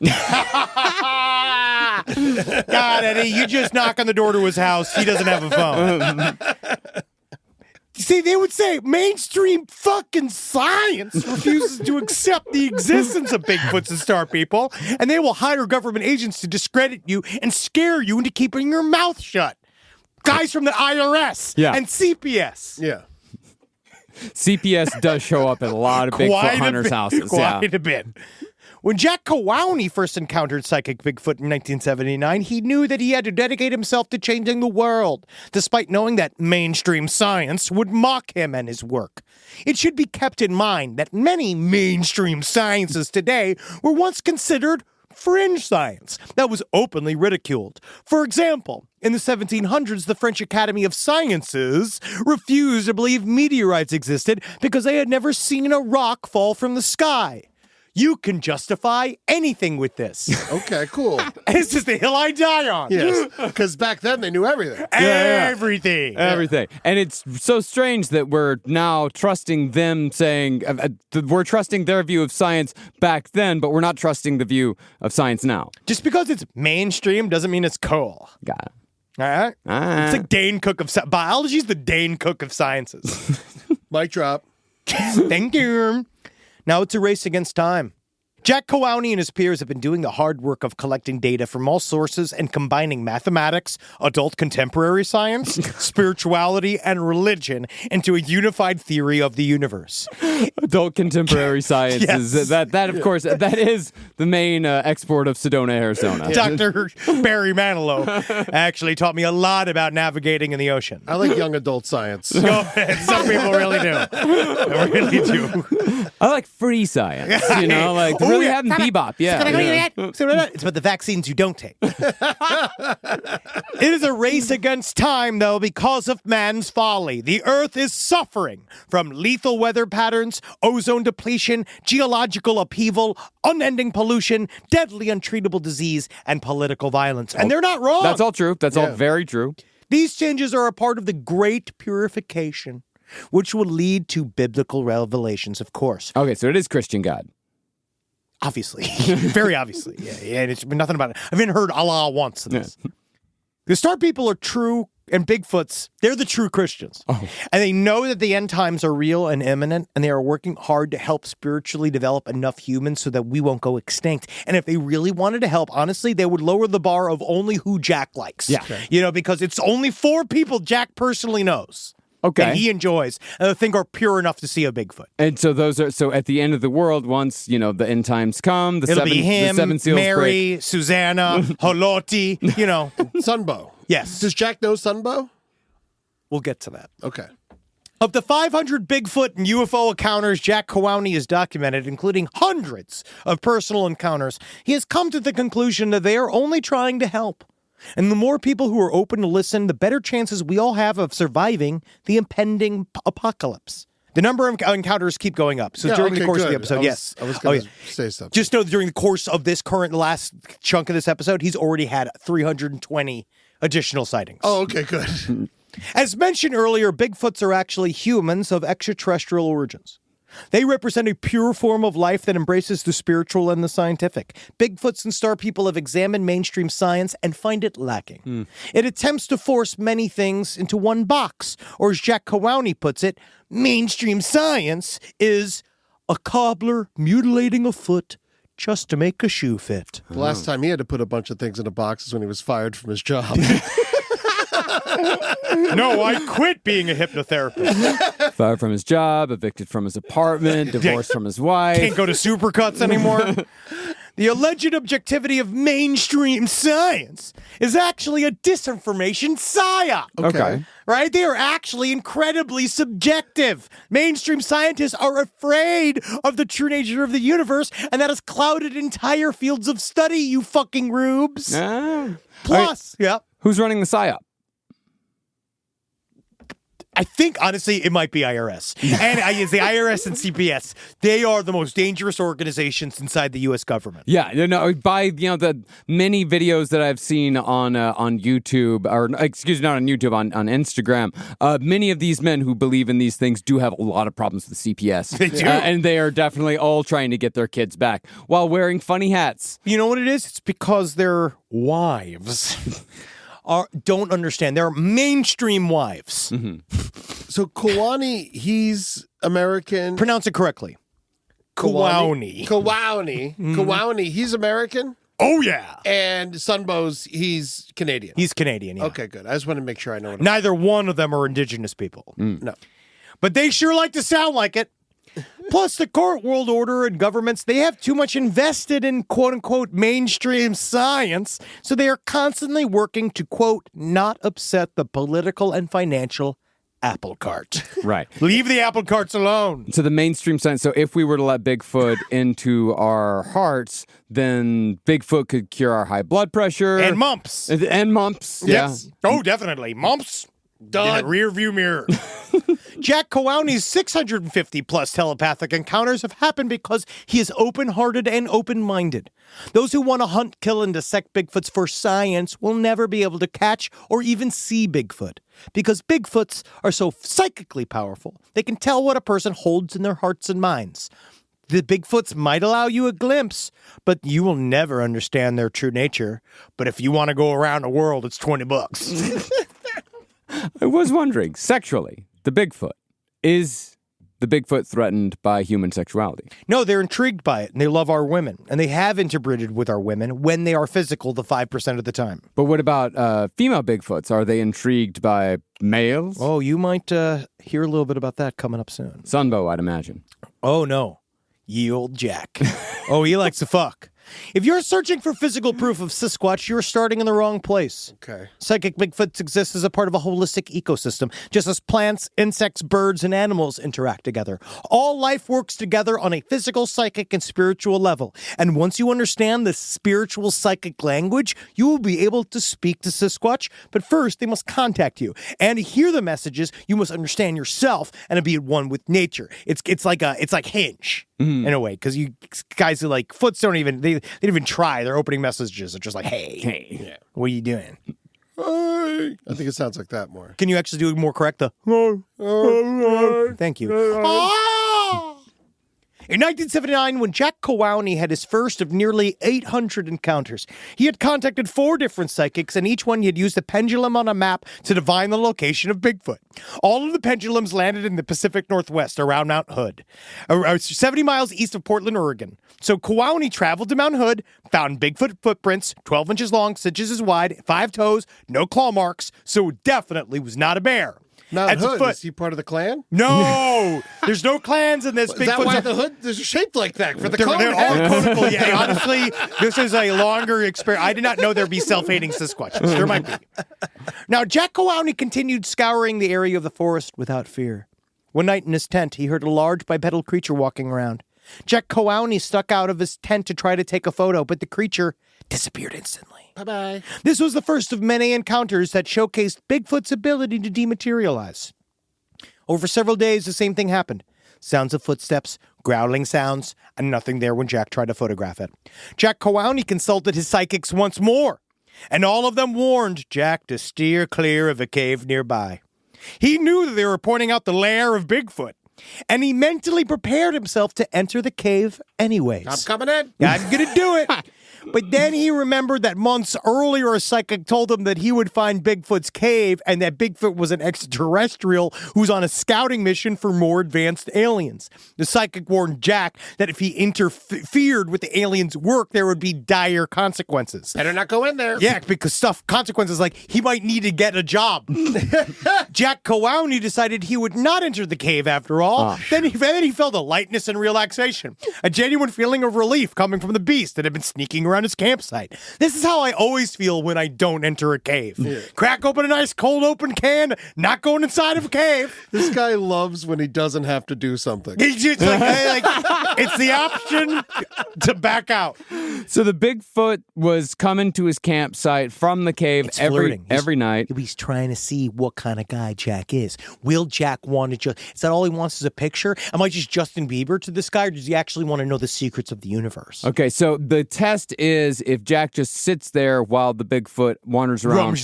God, Eddie, you just knock on the door to his house. He doesn't have a phone. See, they would say mainstream fucking science refuses to accept the existence of Bigfoots and star people, and they will hire government agents to discredit you and scare you into keeping your mouth shut. Guys from the IRS and CPS. Yeah. CPS does show up at a lot of Bigfoot hunters' houses. Quite a bit. When Jack Cowowney first encountered Psychic Bigfoot in 1979, he knew that he had to dedicate himself to changing the world, despite knowing that mainstream science would mock him and his work. It should be kept in mind that many mainstream sciences today were once considered fringe science that was openly ridiculed. For example, in the 1700s, the French Academy of Sciences refused to believe meteorites existed because they had never seen a rock fall from the sky. You can justify anything with this. Okay, cool. This is the hill I die on. Yes, because back then they knew everything. Everything. Everything. And it's so strange that we're now trusting them saying, we're trusting their view of science back then, but we're not trusting the view of science now. Just because it's mainstream doesn't mean it's cool. Got it. All right? It's like Dane Cook of biology's the Dane Cook of sciences. Mic drop. Thank you. Now it's a race against time. Jack Cowaney and his peers have been doing the hard work of collecting data from all sources and combining mathematics, adult contemporary science, spirituality, and religion into a unified theory of the universe. Adult contemporary science is that of course, that is the main export of Sedona, Arizona. Dr. Barry Manilow actually taught me a lot about navigating in the ocean. I like young adult science. Some people really do. They really do. I like free science, like really having bebop. Yeah. It's about the vaccines you don't take. It is a race against time, though, because of man's folly. The Earth is suffering from lethal weather patterns, ozone depletion, geological upheaval, unending pollution, deadly untreatable disease, and political violence. And they're not wrong. That's all true. That's all very true. These changes are a part of the great purification, which will lead to biblical revelations, of course. Okay, so it is Christian God. Obviously. Very obviously. Yeah, and it's been nothing about it. I haven't heard Allah once in this. The Star People are true, and Bigfoots, they're the true Christians. And they know that the end times are real and imminent, and they are working hard to help spiritually develop enough humans so that we won't go extinct. And if they really wanted to help, honestly, they would lower the bar of only who Jack likes. Yeah. Okay. Because it's only 4 people Jack personally knows. Okay. And he enjoys, and I think are pure enough to see a Bigfoot. And so so at the end of the world, once, the end times come, It'll be him, the 7 seals Mary, break. Susanna, Holoti, Sunbow. Yes. Does Jack know Sunbow? We'll get to that. Okay. Of the 500 Bigfoot and UFO encounters Jack Cowaney has documented, including hundreds of personal encounters, he has come to the conclusion that they are only trying to help. And the more people who are open to listen, the better chances we all have of surviving the impending apocalypse. The number of encounters keep going up. So during the course of the episode, I was going to say something. Just know that during the course of this last chunk of this episode, he's already had 320 additional sightings. Oh, okay, good. As mentioned earlier, Bigfoots are actually humans of extraterrestrial origins. They represent a pure form of life that embraces the spiritual and the scientific. Bigfoots and Star People have examined mainstream science and find it lacking. It attempts to force many things into one box, or as Jack Cowaney puts it, mainstream science is a cobbler mutilating a foot just to make a shoe fit. The last time he had to put a bunch of things in a box is when he was fired from his job. No, I quit being a hypnotherapist. Fired from his job, evicted from his apartment, divorced from his wife. Can't go to Supercuts anymore. The alleged objectivity of mainstream science is actually a disinformation psyop. Okay. Right? They are actually incredibly subjective. Mainstream scientists are afraid of the true nature of the universe, and that has clouded entire fields of study, you fucking rubes. Plus, Who's running the PSYOP? I think, honestly, it might be IRS. And it's the IRS and CPS. They are the most dangerous organizations inside the U.S. government. Yeah, by the many videos that I've seen on YouTube, or excuse me, not on YouTube, on Instagram, many of these men who believe in these things do have a lot of problems with CPS. They do. And they are definitely all trying to get their kids back while wearing funny hats. You know what it is? It's because their wives don't understand. They're mainstream wives. So Cowaney, he's American. Pronounce it correctly. Cowaney. Cowaney, he's American? Oh, yeah. And Sunbow's, he's Canadian. He's Canadian, yeah. Okay, good. I just want to make sure I know what Neither one of them are indigenous people. No. But they sure like to sound like it. Plus, the current world order and governments, they have too much invested in quote-unquote mainstream science, so they are constantly working to, quote, not upset the political and financial apple cart. Right. Leave the apple carts alone. So the mainstream science, so if we were to let Bigfoot into our hearts, then Bigfoot could cure our high blood pressure. And mumps. And mumps. Yes. Oh, definitely. Mumps. Done. In a rear view mirror. Jack Kowani's 650 plus telepathic encounters have happened because he is open-hearted and open-minded. Those who want to hunt, kill, and dissect Bigfoots for science will never be able to catch or even see Bigfoot, because Bigfoots are so psychically powerful, they can tell what a person holds in their hearts and minds. The Bigfoots might allow you a glimpse, but you will never understand their true nature. But if you want to go around the world, it's $20. I was wondering, sexually, the Bigfoot, is the Bigfoot threatened by human sexuality? No, they're intrigued by it, and they love our women. And they have interbreeded with our women when they are physical the 5% of the time. But what about female Bigfoots? Are they intrigued by males? Oh, you might hear a little bit about that coming up soon. Sunbow, I'd imagine. Oh, no. Ye old Jack. Oh, he likes to fuck. If you're searching for physical proof of Sasquatch, you're starting in the wrong place. Okay. Psychic Bigfoots exist as a part of a holistic ecosystem, just as plants, insects, birds, and animals interact together. All life works together on a physical, psychic, and spiritual level. And once you understand the spiritual psychic language, you will be able to speak to Sasquatch. But first, they must contact you. And to hear the messages, you must understand yourself and be at one with nature. It's like Hinge. In a way, because you guys who like Foots they don't even try. Their opening messages are just like, hey, yeah, what are you doing? I think it sounds like that more. Can you actually do it more correct? Thank you. In 1979, when Jack Kowani had his first of nearly 800 encounters, he had contacted 4 different psychics, and each one he had used a pendulum on a map to divine the location of Bigfoot. All of the pendulums landed in the Pacific Northwest around Mount Hood, 70 miles east of Portland, Oregon. So Kowani traveled to Mount Hood, found Bigfoot footprints, 12 inches long, 6 inches wide, 5 toes, no claw marks, so it definitely was not a bear. Mount Hood, is he part of the clan? No! There's no clans in this. Is that why the hood is shaped like that? For the They're clan? all conical. Yeah, honestly, this is a longer experience. I did not know there'd be self-hating Sasquatches. There might be. Now, Jack Kowani continued scouring the area of the forest without fear. One night in his tent, he heard a large bipedal creature walking around. Jack Kowani stuck out of his tent to try to take a photo, but the creature disappeared instantly. Bye-bye. This was the first of many encounters that showcased Bigfoot's ability to dematerialize. Over several days, the same thing happened. Sounds of footsteps, growling sounds, and nothing there when Jack tried to photograph it. Jack Kowani consulted his psychics once more, and all of them warned Jack to steer clear of a cave nearby. He knew that they were pointing out the lair of Bigfoot, and he mentally prepared himself to enter the cave anyways. I'm coming in. I'm going to do it. But then he remembered that months earlier, a psychic told him that he would find Bigfoot's cave and that Bigfoot was an extraterrestrial who's on a scouting mission for more advanced aliens. The psychic warned Jack that if he interfered with the aliens' work, there would be dire consequences. Better not go in there. Yeah, because consequences like he might need to get a job. Jack Kowani decided he would not enter the cave after all. Then he felt a lightness and relaxation, a genuine feeling of relief coming from the beast that had been sneaking around his campsite. This is how I always feel when I don't enter a cave. Yeah. Crack open a nice cold open can, not going inside of a cave. This guy loves when he doesn't have to do something. He's just like it's the option to back out. So the Bigfoot was coming to his campsite from the cave every night. He's trying to see what kind of guy Jack is. Will Jack want to just... Is that all he wants is a picture? Am I just Justin Bieber to this guy, or does he actually want to know the secrets of the universe? Okay, so the test is if Jack just sits there while the Bigfoot wanders around,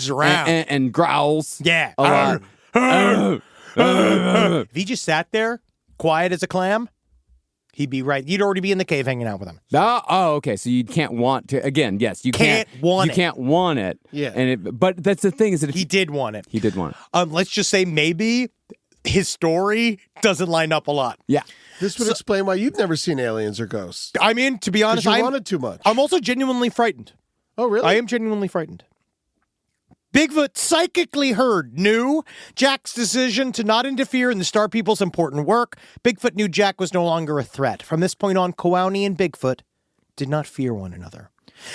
and growls. Yeah. A lot. If he just sat there, quiet as a clam, he'd be right. You'd already be in the cave hanging out with him. Oh, okay. So you can't want to. Again, yes, you can't want it. Yeah. But that's the thing is that he did want it. He did want it. Let's just say maybe his story doesn't line up a lot. Yeah. This would explain why you've never seen aliens or ghosts. I mean, to be honest, you wanted too much. I'm also genuinely frightened. Oh, really? I am genuinely frightened. Bigfoot psychically knew Jack's decision to not interfere in the Star People's important work. Bigfoot knew Jack was no longer a threat. From this point on, Kowani and Bigfoot did not fear one another.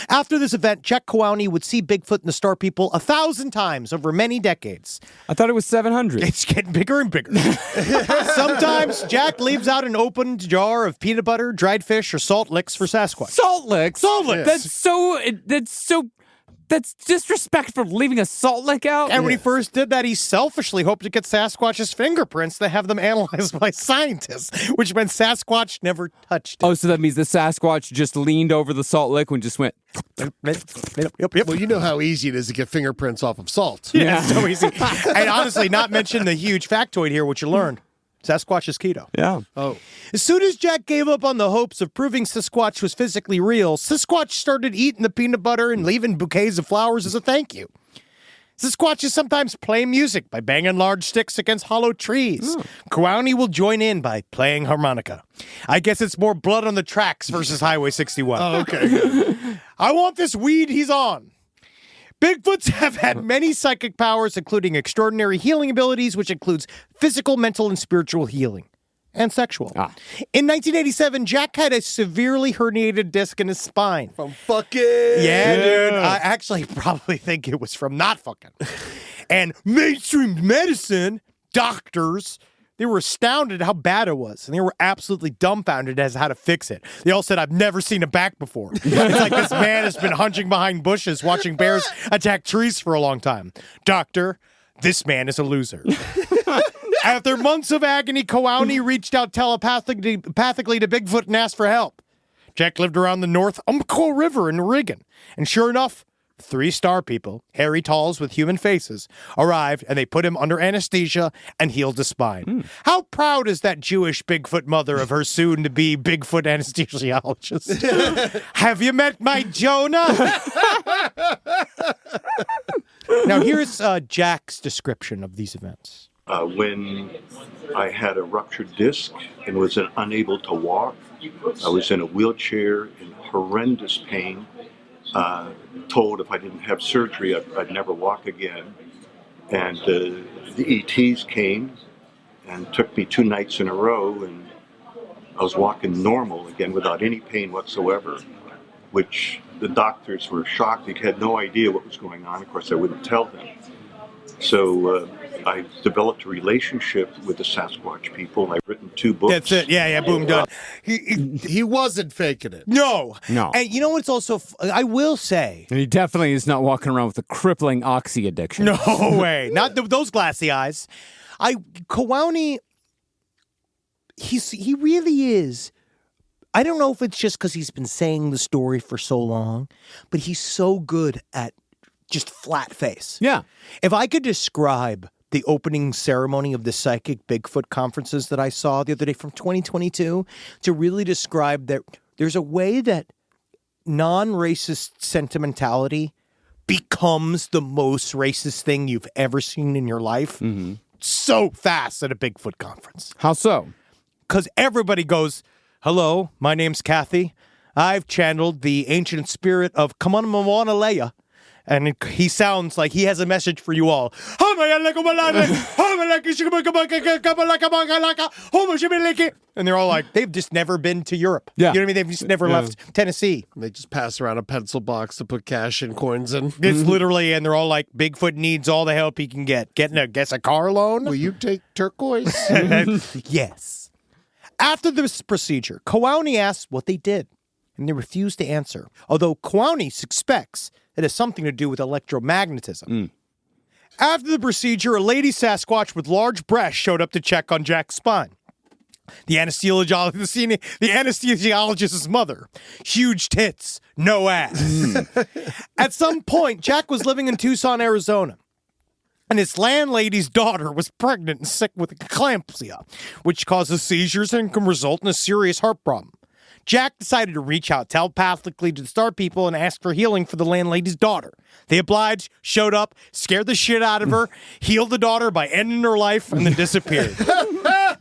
After this event, Jack Kowani would see Bigfoot and the Star People 1,000 times over many decades. I thought it was 700. It's getting bigger and bigger. Sometimes Jack leaves out an opened jar of peanut butter, dried fish, or salt licks for Sasquatch. Salt licks? Salt licks. That's so That's disrespectful, leaving a salt lick out. And when he first did that, he selfishly hoped to get Sasquatch's fingerprints to have them analyzed by scientists, which meant Sasquatch never touched it. Oh, so that means the Sasquatch just leaned over the salt lick and just went. Yep. Well, you know how easy it is to get fingerprints off of salt. Yeah, it's so easy. And honestly, not mention the huge factoid here, which you learned. Sasquatch is keto. Yeah. Oh. As soon as Jack gave up on the hopes of proving Sasquatch was physically real, Sasquatch started eating the peanut butter and leaving bouquets of flowers as a thank you. Sasquatches sometimes play music by banging large sticks against hollow trees. Koani will join in by playing harmonica. I guess it's more blood on the tracks versus Highway 61. Oh, okay. I want this weed he's on. Bigfoots have had many psychic powers, including extraordinary healing abilities, which includes physical, mental, and spiritual healing, and sexual. In 1987, Jack had a severely herniated disc in his spine. From fucking. Yeah, dude. I actually probably think it was from not fucking. And mainstream medicine, doctors, they were astounded how bad it was, and they were absolutely dumbfounded as to how to fix it. They all said, I've never seen a back before. It's like this man has been hunching behind bushes watching bears attack trees for a long time. Doctor, this man is a loser. After months of agony, Koani reached out telepathically to Bigfoot and asked for help. Jack lived around the North Umpqua River in Oregon, and sure enough, 3 star people, hairy talls with human faces, arrived and they put him under anesthesia and healed his spine. How proud is that Jewish Bigfoot mother of her soon-to-be Bigfoot anesthesiologist? Have you met my Jonah? Now here's Jack's description of these events. When I had a ruptured disc and was unable to walk, I was in a wheelchair in horrendous pain. Told if I didn't have surgery, I'd never walk again. And the ETs came and took me 2 nights in a row, and I was walking normal again without any pain whatsoever, which the doctors were shocked. They had no idea what was going on. Of course, I wouldn't tell them. So I developed a relationship with the Sasquatch people. I've written 2 books. That's it. Yeah, boom, done. He wasn't faking it. No. And you know what's also, I will say. he definitely is not walking around with a crippling oxy addiction. No way. Not those glassy eyes. Koani, he really is. I don't know if it's just because he's been saying the story for so long, but he's so good at just flat face. Yeah. If I could describe the opening ceremony of the Psychic Bigfoot conferences that I saw the other day from 2022 to really describe that there's a way that non-racist sentimentality becomes the most racist thing you've ever seen in your life so fast at a Bigfoot conference. How so? Because everybody goes, hello, my name's Kathy. I've channeled the ancient spirit of Kamanamawanalea. And he sounds like he has a message for you all. And they're all like, they've just never been to Europe. Yeah. You know what I mean? They've just never left Tennessee. They just pass around a pencil box to put cash and coins in. It's literally, and they're all like, Bigfoot needs all the help he can get. Getting a car loan? Will you take turquoise? Yes. After this procedure, Koani asks what they did, and they refuse to answer. Although Koani suspects it has something to do with electromagnetism. After the procedure, a lady Sasquatch with large breasts showed up to check on Jack's spine. The anesthesiologist's mother. Huge tits, no ass. At some point, Jack was living in Tucson, Arizona, and his landlady's daughter was pregnant and sick with eclampsia, which causes seizures and can result in a serious heart problem. Jack decided to reach out telepathically to the star people and ask for healing for the landlady's daughter. They obliged, showed up, scared the shit out of her, healed the daughter by ending her life, and then disappeared.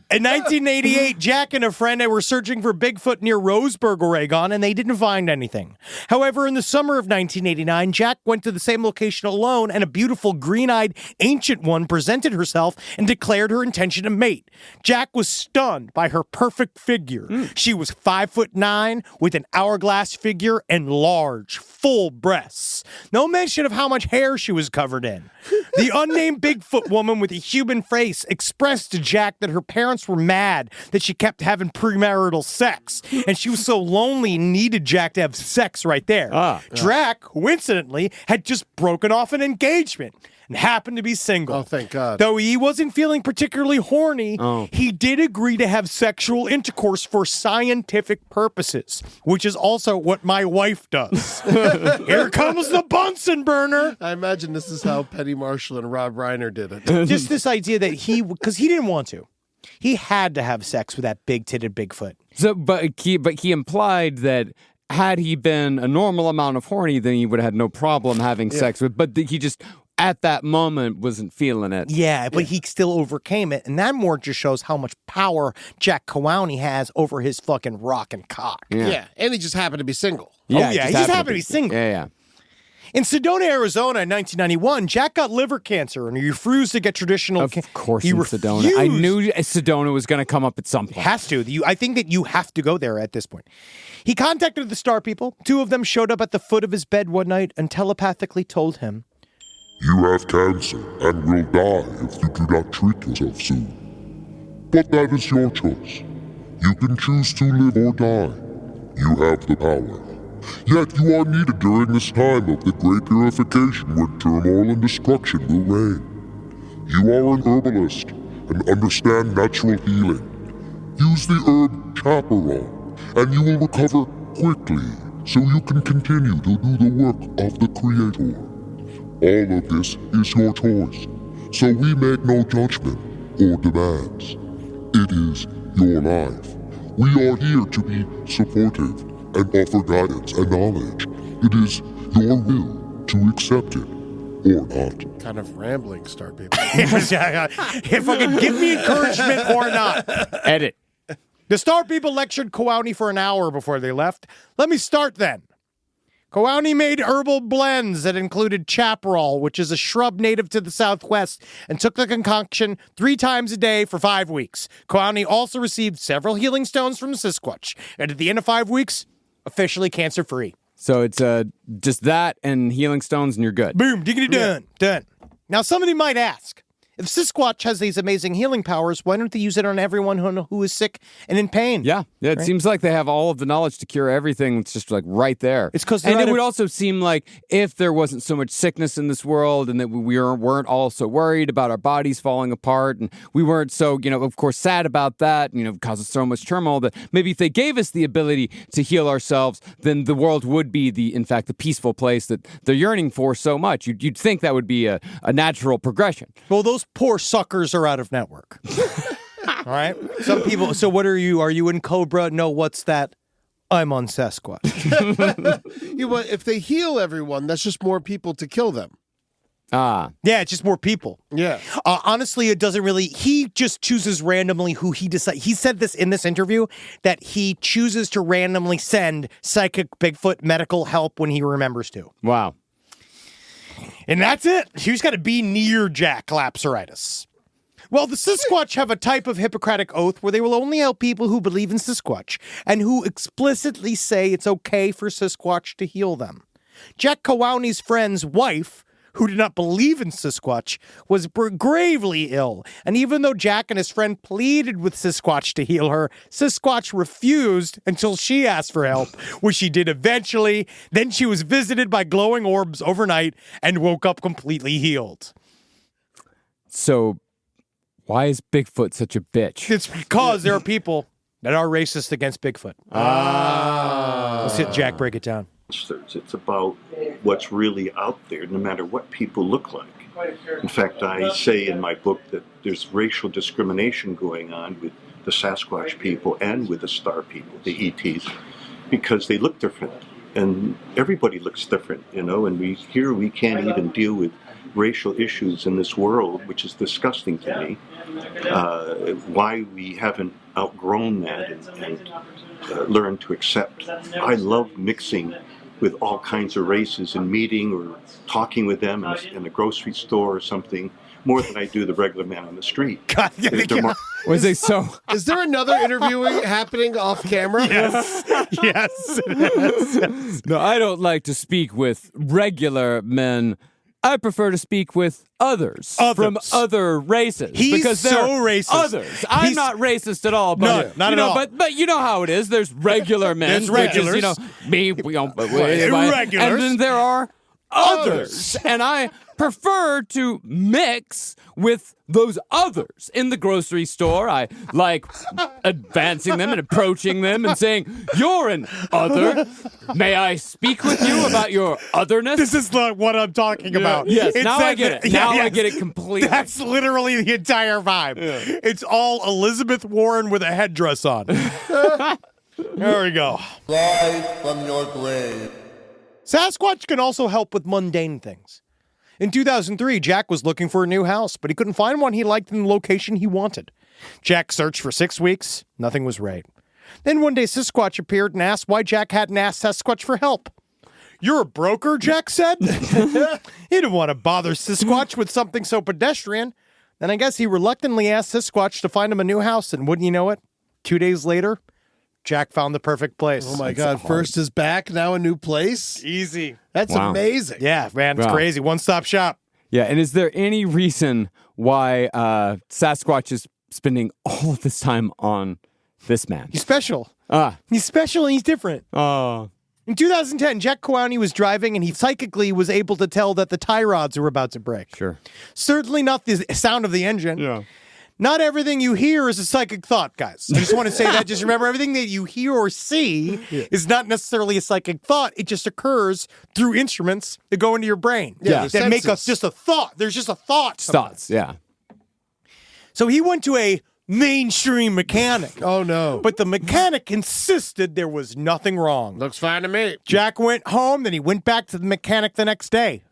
In 1988, Jack and a friend were searching for Bigfoot near Roseburg, Oregon, and they didn't find anything. However, in the summer of 1989, Jack went to the same location alone, and a beautiful green-eyed ancient one presented herself and declared her intention to mate. Jack was stunned by her perfect figure. She was 5'9", with an hourglass figure and large, full breasts. No mention of how much hair she was covered in. The unnamed Bigfoot woman with a human face expressed to Jack that her parents parents were mad that she kept having premarital sex, and she was so lonely and needed Jack to have sex right there. Drac, coincidentally, had just broken off an engagement and happened to be single. Oh, thank God. Though he wasn't feeling particularly horny, he did agree to have sexual intercourse for scientific purposes, which is also what my wife does. Here comes the Bunsen burner. I imagine this is how Penny Marshall and Rob Reiner did it. Just this idea that because he didn't want to. He had to have sex with that big-titted Bigfoot. So, but he implied that had he been a normal amount of horny, then he would have had no problem having sex with. But he just at that moment wasn't feeling it. Yeah, but he still overcame it, and that more just shows how much power Jack Cowaney has over his fucking rockin' cock. Yeah, and he just happened to be single. Yeah, he just happened to be single. Yeah. In Sedona, Arizona in 1991, Jack got liver cancer, and he refused to get traditional... Of course, in Sedona. I knew Sedona was going to come up at some point. Has to. I think that you have to go there at this point. He contacted the Star People. 2 of them showed up at the foot of his bed one night and telepathically told him, You have cancer and will die if you do not treat yourself soon. But that is your choice. You can choose to live or die. You have the power. Yet you are needed during this time of the great purification when turmoil and destruction will reign. You are an herbalist and understand natural healing. Use the herb chaparral and you will recover quickly so you can continue to do the work of the Creator. All of this is your choice, so we make no judgment or demands. It is your life. We are here to be supportive and offer guidance and knowledge. It is your will to accept it or not. Kind of rambling, Star People. if I can give me encouragement or not. Edit. The Star People lectured Cowaney for an hour before they left. Let me start then. Cowaney made herbal blends that included chaparral, which is a shrub native to the Southwest, and took the concoction 3 times a day for 5 weeks. Cowaney also received several healing stones from Sasquatch, and at the end of 5 weeks, officially cancer-free. So it's just that and healing stones and you're good. Boom, diggity done. Now somebody might ask, if Sasquatch has these amazing healing powers, why don't they use it on everyone who is sick and in pain? Yeah, it seems like they have all of the knowledge to cure everything. It's just like right there. It's because, and it would also seem like if there wasn't so much sickness in this world, and that we weren't all so worried about our bodies falling apart, and we weren't so, of course, sad about that, causes so much turmoil, that maybe if they gave us the ability to heal ourselves, then the world would be in fact the peaceful place that they're yearning for so much. You'd think that would be a natural progression. Well, those poor suckers are out of network. All right? Some people, so what are you? Are you in Cobra? No, what's that? I'm on Sasquatch. If they heal everyone, that's just more people to kill them. Yeah, it's just more people. Yeah. Honestly, it doesn't really, he just chooses randomly who he decides. He said this in this interview, that he chooses to randomly send Psychic Bigfoot medical help when he remembers to. Wow. And that's it. He's got to be near Jack Lapseritis. Well, the Sasquatch have a type of Hippocratic oath where they will only help people who believe in Sasquatch and who explicitly say it's okay for Sasquatch to heal them. Jack Cowaney's friend's wife, who did not believe in Sasquatch, was gravely ill. And even though Jack and his friend pleaded with Sasquatch to heal her, Sasquatch refused until she asked for help, which she did eventually. Then she was visited by glowing orbs overnight and woke up completely healed. So why is Bigfoot such a bitch? It's because there are people that are racist against Bigfoot. Let's hit Jack break it down. It's about what's really out there, no matter what people look like. In fact, I say in my book that there's racial discrimination going on with the Sasquatch people and with the Star people, the ETs, because they look different. And everybody looks different, and we can't even deal with racial issues in this world, which is disgusting to me. Why we haven't outgrown that and learned to accept. I love mixing with all kinds of races and meeting or talking with them in a grocery store or something, more than I do the regular man on the street. God, Was they so? Is there another interviewing happening off camera? Yes. No, I don't like to speak with regular men. I prefer to speak with others. From other races. He's because so they're racist. Others. I'm not racist at all. But, No, not at all. But you know how it is. There's regular men. There's regulars. Which is, me. We don't. Irregulars. And then there are others. And I prefer to mix with those others. In the grocery store, I like advancing them and approaching them and saying, "You're an other. May I speak with you about your otherness?" This is what I'm talking about. Yes, It now I says get that- it. Now yeah, I yes. get it completely. That's literally the entire vibe. Yeah. It's all Elizabeth Warren with a headdress on. There we go. Rise from your grave. Sasquatch can also help with mundane things. In 2003, Jack was looking for a new house, but he couldn't find one he liked in the location he wanted. Jack searched for 6 weeks. Nothing was right. Then one day, Sasquatch appeared and asked why Jack hadn't asked Sasquatch for help. "You're a broker," Jack said. He didn't want to bother Sasquatch with something so pedestrian. Then I guess he reluctantly asked Sasquatch to find him a new house, and wouldn't you know it? 2 days later, Jack found the perfect place. Oh my God! First is back, now a new place. Easy. That's Wow. amazing. Yeah, man, it's Wow. crazy. One-stop shop. Yeah, and is there any reason why Sasquatch is spending all of this time on this man? He's special. Ah. He's special and he's different. Oh. In 2010, Jack Cowaney was driving and he psychically was able to tell that the tie rods were about to break. Sure. Certainly not the sound of the engine. Yeah. Not everything you hear is a psychic thought, guys. I just want to say that. Just remember, everything that you hear or see is not necessarily a psychic thought. It just occurs through instruments that go into your brain. Yeah. That make us senses. just a thought. There's just a thought. Thoughts, yeah. So he went to a mainstream mechanic. Oh no! But the mechanic insisted there was nothing wrong. Looks fine to me. Jack went home, then he went back to the mechanic the next day.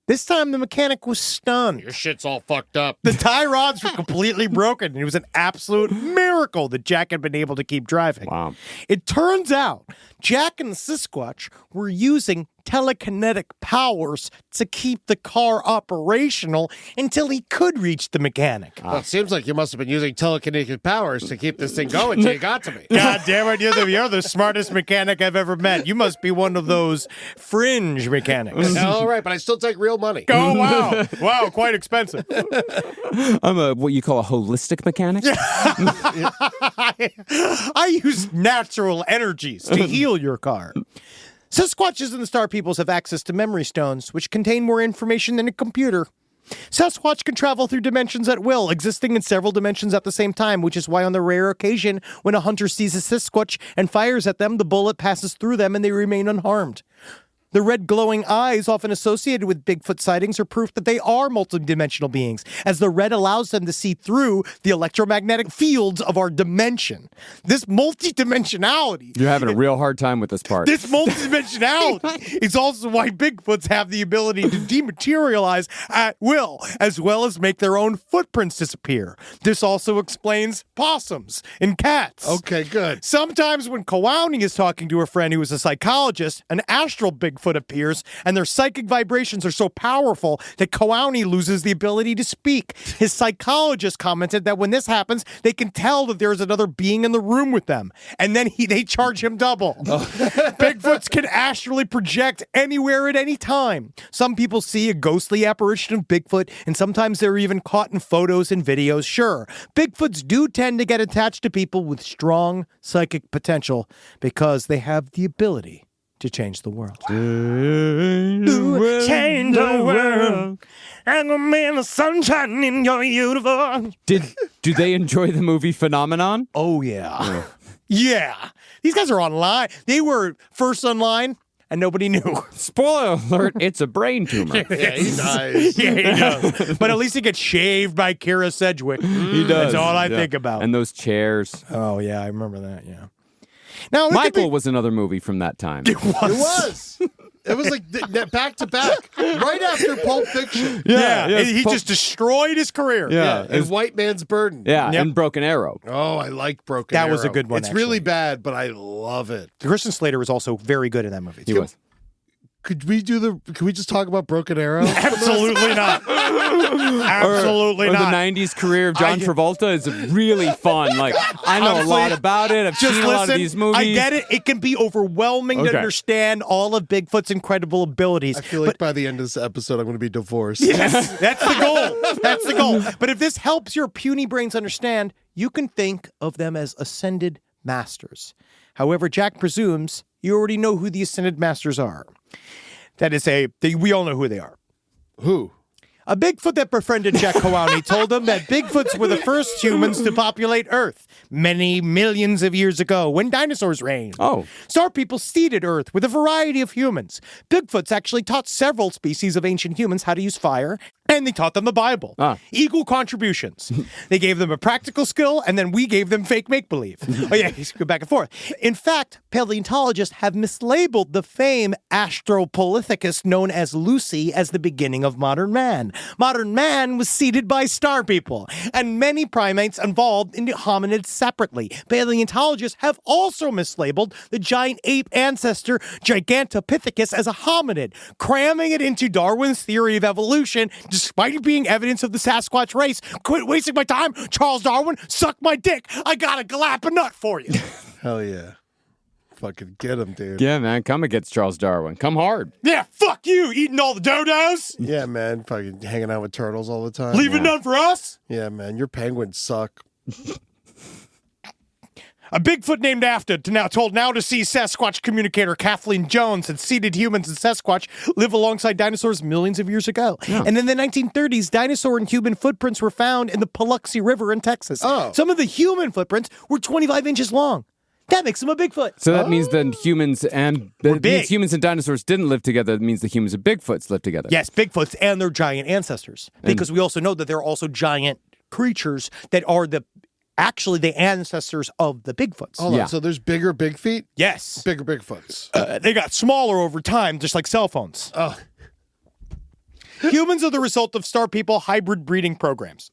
This time the mechanic was stunned. Your shit's all fucked up. The tie rods were completely broken, and it was an absolute miracle that Jack had been able to keep driving. Wow. It turns out Jack and the Sasquatch were using telekinetic powers to keep the car operational until he could reach the mechanic. Well, it seems like you must have been using telekinetic powers to keep this thing going till you got to me. God damn it, you're the smartest mechanic I've ever met. You must be one of those fringe mechanics. All right, but I still take real money. Oh, wow. Wow, quite expensive. I'm what you call a holistic mechanic. I use natural energies to heal your car. Sasquatches and the Star Peoples have access to memory stones, which contain more information than a computer. Sasquatch can travel through dimensions at will, existing in several dimensions at the same time, which is why on the rare occasion when a hunter sees a Sasquatch and fires at them, the bullet passes through them and they remain unharmed. The red glowing eyes often associated with Bigfoot sightings are proof that they are multidimensional beings, as the red allows them to see through the electromagnetic fields of our dimension. This multidimensionality You're having a real hard time with this part. This multidimensionality is also why Bigfoots have the ability to dematerialize at will, as well as make their own footprints disappear. This also explains possums and cats. Okay, good. Sometimes when Cowaney is talking to a friend who is a psychologist, an astral Bigfoot appears, and their psychic vibrations are so powerful that Cowaney loses the ability to speak. His psychologist commented that when this happens, they can tell that there is another being in the room with them, and then they charge him double. Bigfoots can astrally project anywhere at any time. Some people see a ghostly apparition of Bigfoot, and sometimes they're even caught in photos and videos. Sure, Bigfoots do tend to get attached to people with strong psychic potential because they have the ability to change the world. Change the world. I'm gonna be the sunshine in your universe. Do they enjoy the movie Phenomenon? Oh, yeah. Yeah. These guys are online. They were first online, and nobody knew. Spoiler alert, it's a brain tumor. Yeah, he dies. Yeah, he does. But at least he gets shaved by Kira Sedgwick. He does. That's all I yeah. think about. And those chairs. Oh, yeah, I remember that, yeah. Now, Michael was another movie from that time. It was. It was like back to back, right after Pulp Fiction. Yeah, yeah, he just destroyed his career. Yeah. And White Man's Burden. Yeah, Yep. and Broken Arrow. Oh, I like Broken That Arrow. was a good one, It's really actually. bad, but I love it. Christian Slater was also very good in that movie. He was. Could we just talk about Broken Arrow? Absolutely not. Absolutely or not. the 90s career of John Travolta is really fun. Like, I know Honestly, a lot about it. I've seen a lot of these movies. I get it. It can be overwhelming to Okay. understand all of Bigfoot's incredible abilities. I feel like by the end of this episode, I'm going to be divorced. Yes, that's the goal. That's the goal. But if this helps your puny brains understand, you can think of them as ascended masters. However, Jack presumes you already know who the ascended masters are. That is we all know who they are. Who? A Bigfoot that befriended Jack Cowaney told him that Bigfoots were the first humans to populate Earth many millions of years ago when dinosaurs reigned. Oh. Star people seeded Earth with a variety of humans. Bigfoots actually taught several species of ancient humans how to use fire, and they taught them the Bible. Equal contributions. They gave them a practical skill, and then we gave them fake make-believe. Oh yeah, you go back and forth. In fact, paleontologists have mislabeled the famed Australopithecus known as Lucy as the beginning of modern man. Modern man was seeded by star people, and many primates evolved into hominids separately. Paleontologists have also mislabeled the giant ape ancestor Gigantopithecus as a hominid, cramming it into Darwin's theory of evolution, despite it being evidence of the Sasquatch race. Quit wasting my time, Charles Darwin. Suck my dick. I got a glap a nut for you. Hell yeah. Fucking get him, dude. Yeah, man. Come against Charles Darwin. Come hard. Yeah, fuck you, eating all the dodos. Yeah, man. Fucking hanging out with turtles all the time. Leaving none for us. Yeah, man. Your penguins suck. A Bigfoot named after told now deceased Sasquatch communicator Kathleen Jones had seeded humans and Sasquatch live alongside dinosaurs millions of years ago. Yeah. And in the 1930s, dinosaur and human footprints were found in the Paluxy River in Texas. Oh. Some of the human footprints were 25 inches long. That makes them a Bigfoot. So that means that humans and dinosaurs didn't live together. It means the humans and Bigfoots lived together. Yes, Bigfoots and their giant ancestors. Because we also know that there are also giant creatures that are the ancestors of the Bigfoots. Hold on, so there's bigger big feet? Yes. Bigger Bigfoots. They got smaller over time, just like cell phones. Oh. Humans are the result of star people hybrid breeding programs.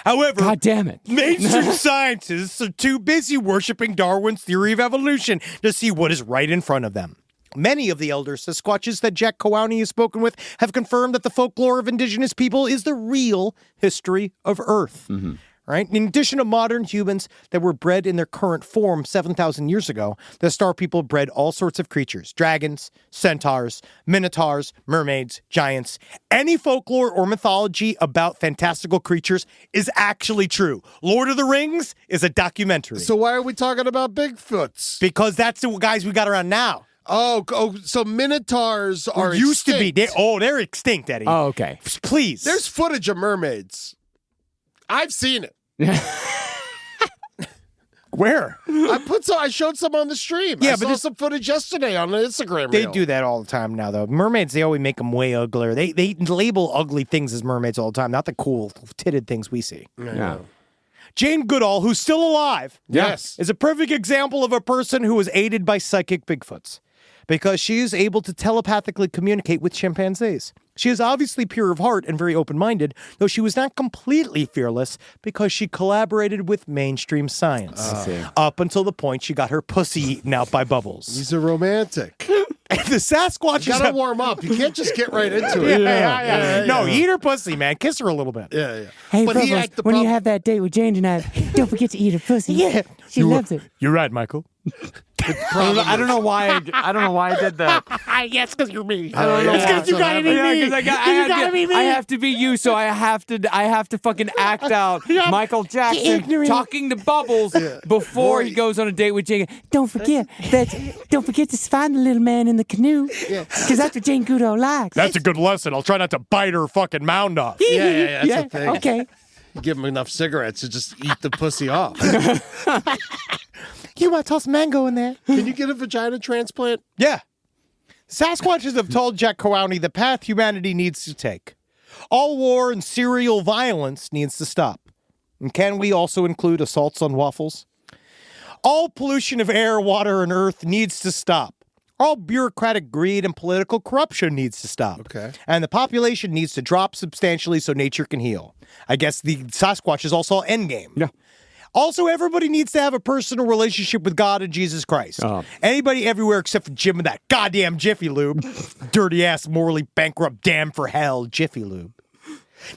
However, God damn it. Mainstream scientists are too busy worshiping Darwin's theory of evolution to see what is right in front of them. Many of the elder Sasquatches that Jack Cowaney has spoken with have confirmed that the folklore of indigenous people is the real history of Earth. Mm-hmm. Right? In addition to modern humans that were bred in their current form 7,000 years ago, the star people bred all sorts of creatures. Dragons, centaurs, minotaurs, mermaids, giants. Any folklore or mythology about fantastical creatures is actually true. Lord of the Rings is a documentary. So why are we talking about Bigfoots? Because that's the guys we got around now. Oh, so minotaurs are used to be. extinct. They're extinct, Eddie. Oh, okay. Please. There's footage of mermaids. I've seen it. Where? I showed some on the stream. Yeah, I but saw some footage yesterday on the Instagram They reel. do that all the time now, though. Mermaids, they always make them way uglier. They label ugly things as mermaids all the time, not the cool titted things we see. Yeah. Jane Goodall, who's still alive, Yes. is a perfect example of a person who was aided by psychic Bigfoots because she is able to telepathically communicate with chimpanzees. She is obviously pure of heart and very open-minded, though she was not completely fearless because she collaborated with mainstream science. Up until the point she got her pussy eaten out by Bubbles. He's a romantic. The Sasquatch You gotta warm up. You can't just get right into it. No, eat her pussy, man. Kiss her a little bit. Yeah. Hey, But he Bubbles, had the when you prob- have that date with Jane tonight, don't forget to eat her pussy. Yeah. She loves it. You're right, Michael. I don't know why I did that. Yes, because you're me. I don't know It's because you gotta be me. because I have to be you, so I have to fucking act out Michael Jackson ignorant. talking to Bubbles before he goes on a date with Jane. Don't forget to find the little man in the canoe, because that's what Jane Goodall likes. That's a good lesson. I'll try not to bite her fucking mound off. Yeah, that's the thing. Okay. You give him enough cigarettes to just eat the pussy off. You want to toss mango in there? Can you get a vagina transplant? Yeah. Sasquatches have told Jack Cowaney the path humanity needs to take. All war and serial violence needs to stop. And can we also include assaults on waffles? All pollution of air, water, and earth needs to stop. All bureaucratic greed and political corruption needs to stop. Okay. And the population needs to drop substantially so nature can heal. I guess the Sasquatch is also endgame. Yeah. Also, everybody needs to have a personal relationship with God and Jesus Christ. Anybody everywhere except for Jim with that goddamn Jiffy Lube. Dirty-ass, morally bankrupt, damn for hell Jiffy Lube.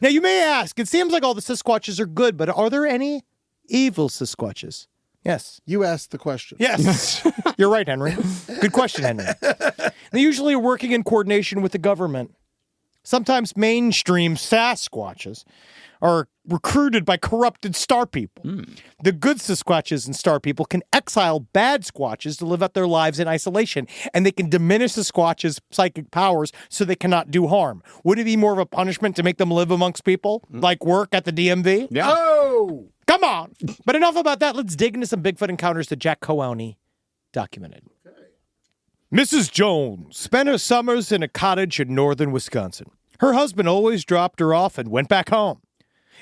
Now, you may ask, it seems like all the Sasquatches are good, but are there any evil Sasquatches? Yes. You asked the question. Yes. You're right, Henry. Good question, Henry. They usually are working in coordination with the government. Sometimes mainstream Sasquatches are recruited by corrupted star people. The good Sasquatches and star people can exile bad Squatches to live out their lives in isolation, and they can diminish the Squatches' psychic powers so they cannot do harm. Would it be more of a punishment to make them live amongst people, like work at the DMV? Yeah. Oh! Come on! But enough about that. Let's dig into some Bigfoot encounters that Jack Cowney documented. Mrs. Jones spent her summers in a cottage in northern Wisconsin. Her husband always dropped her off and went back home.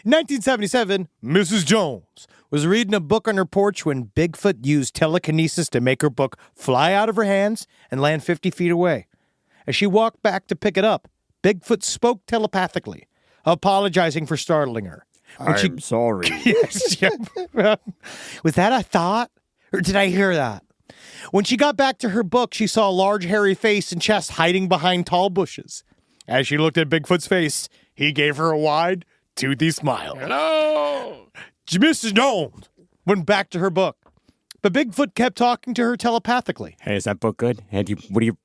In 1977, Mrs. Jones was reading a book on her porch when Bigfoot used telekinesis to make her book fly out of her hands and land 50 feet away. As she walked back to pick it up, Bigfoot spoke telepathically, apologizing for startling her. I'm sorry. Yes, yeah. Was that a thought? Or did I hear that? When she got back to her book, she saw a large hairy face and chest hiding behind tall bushes. As she looked at Bigfoot's face, he gave her a wide, toothy smile. Hello! Mrs. Jones went back to her book. But Bigfoot kept talking to her telepathically. Hey, is that book good? Hey,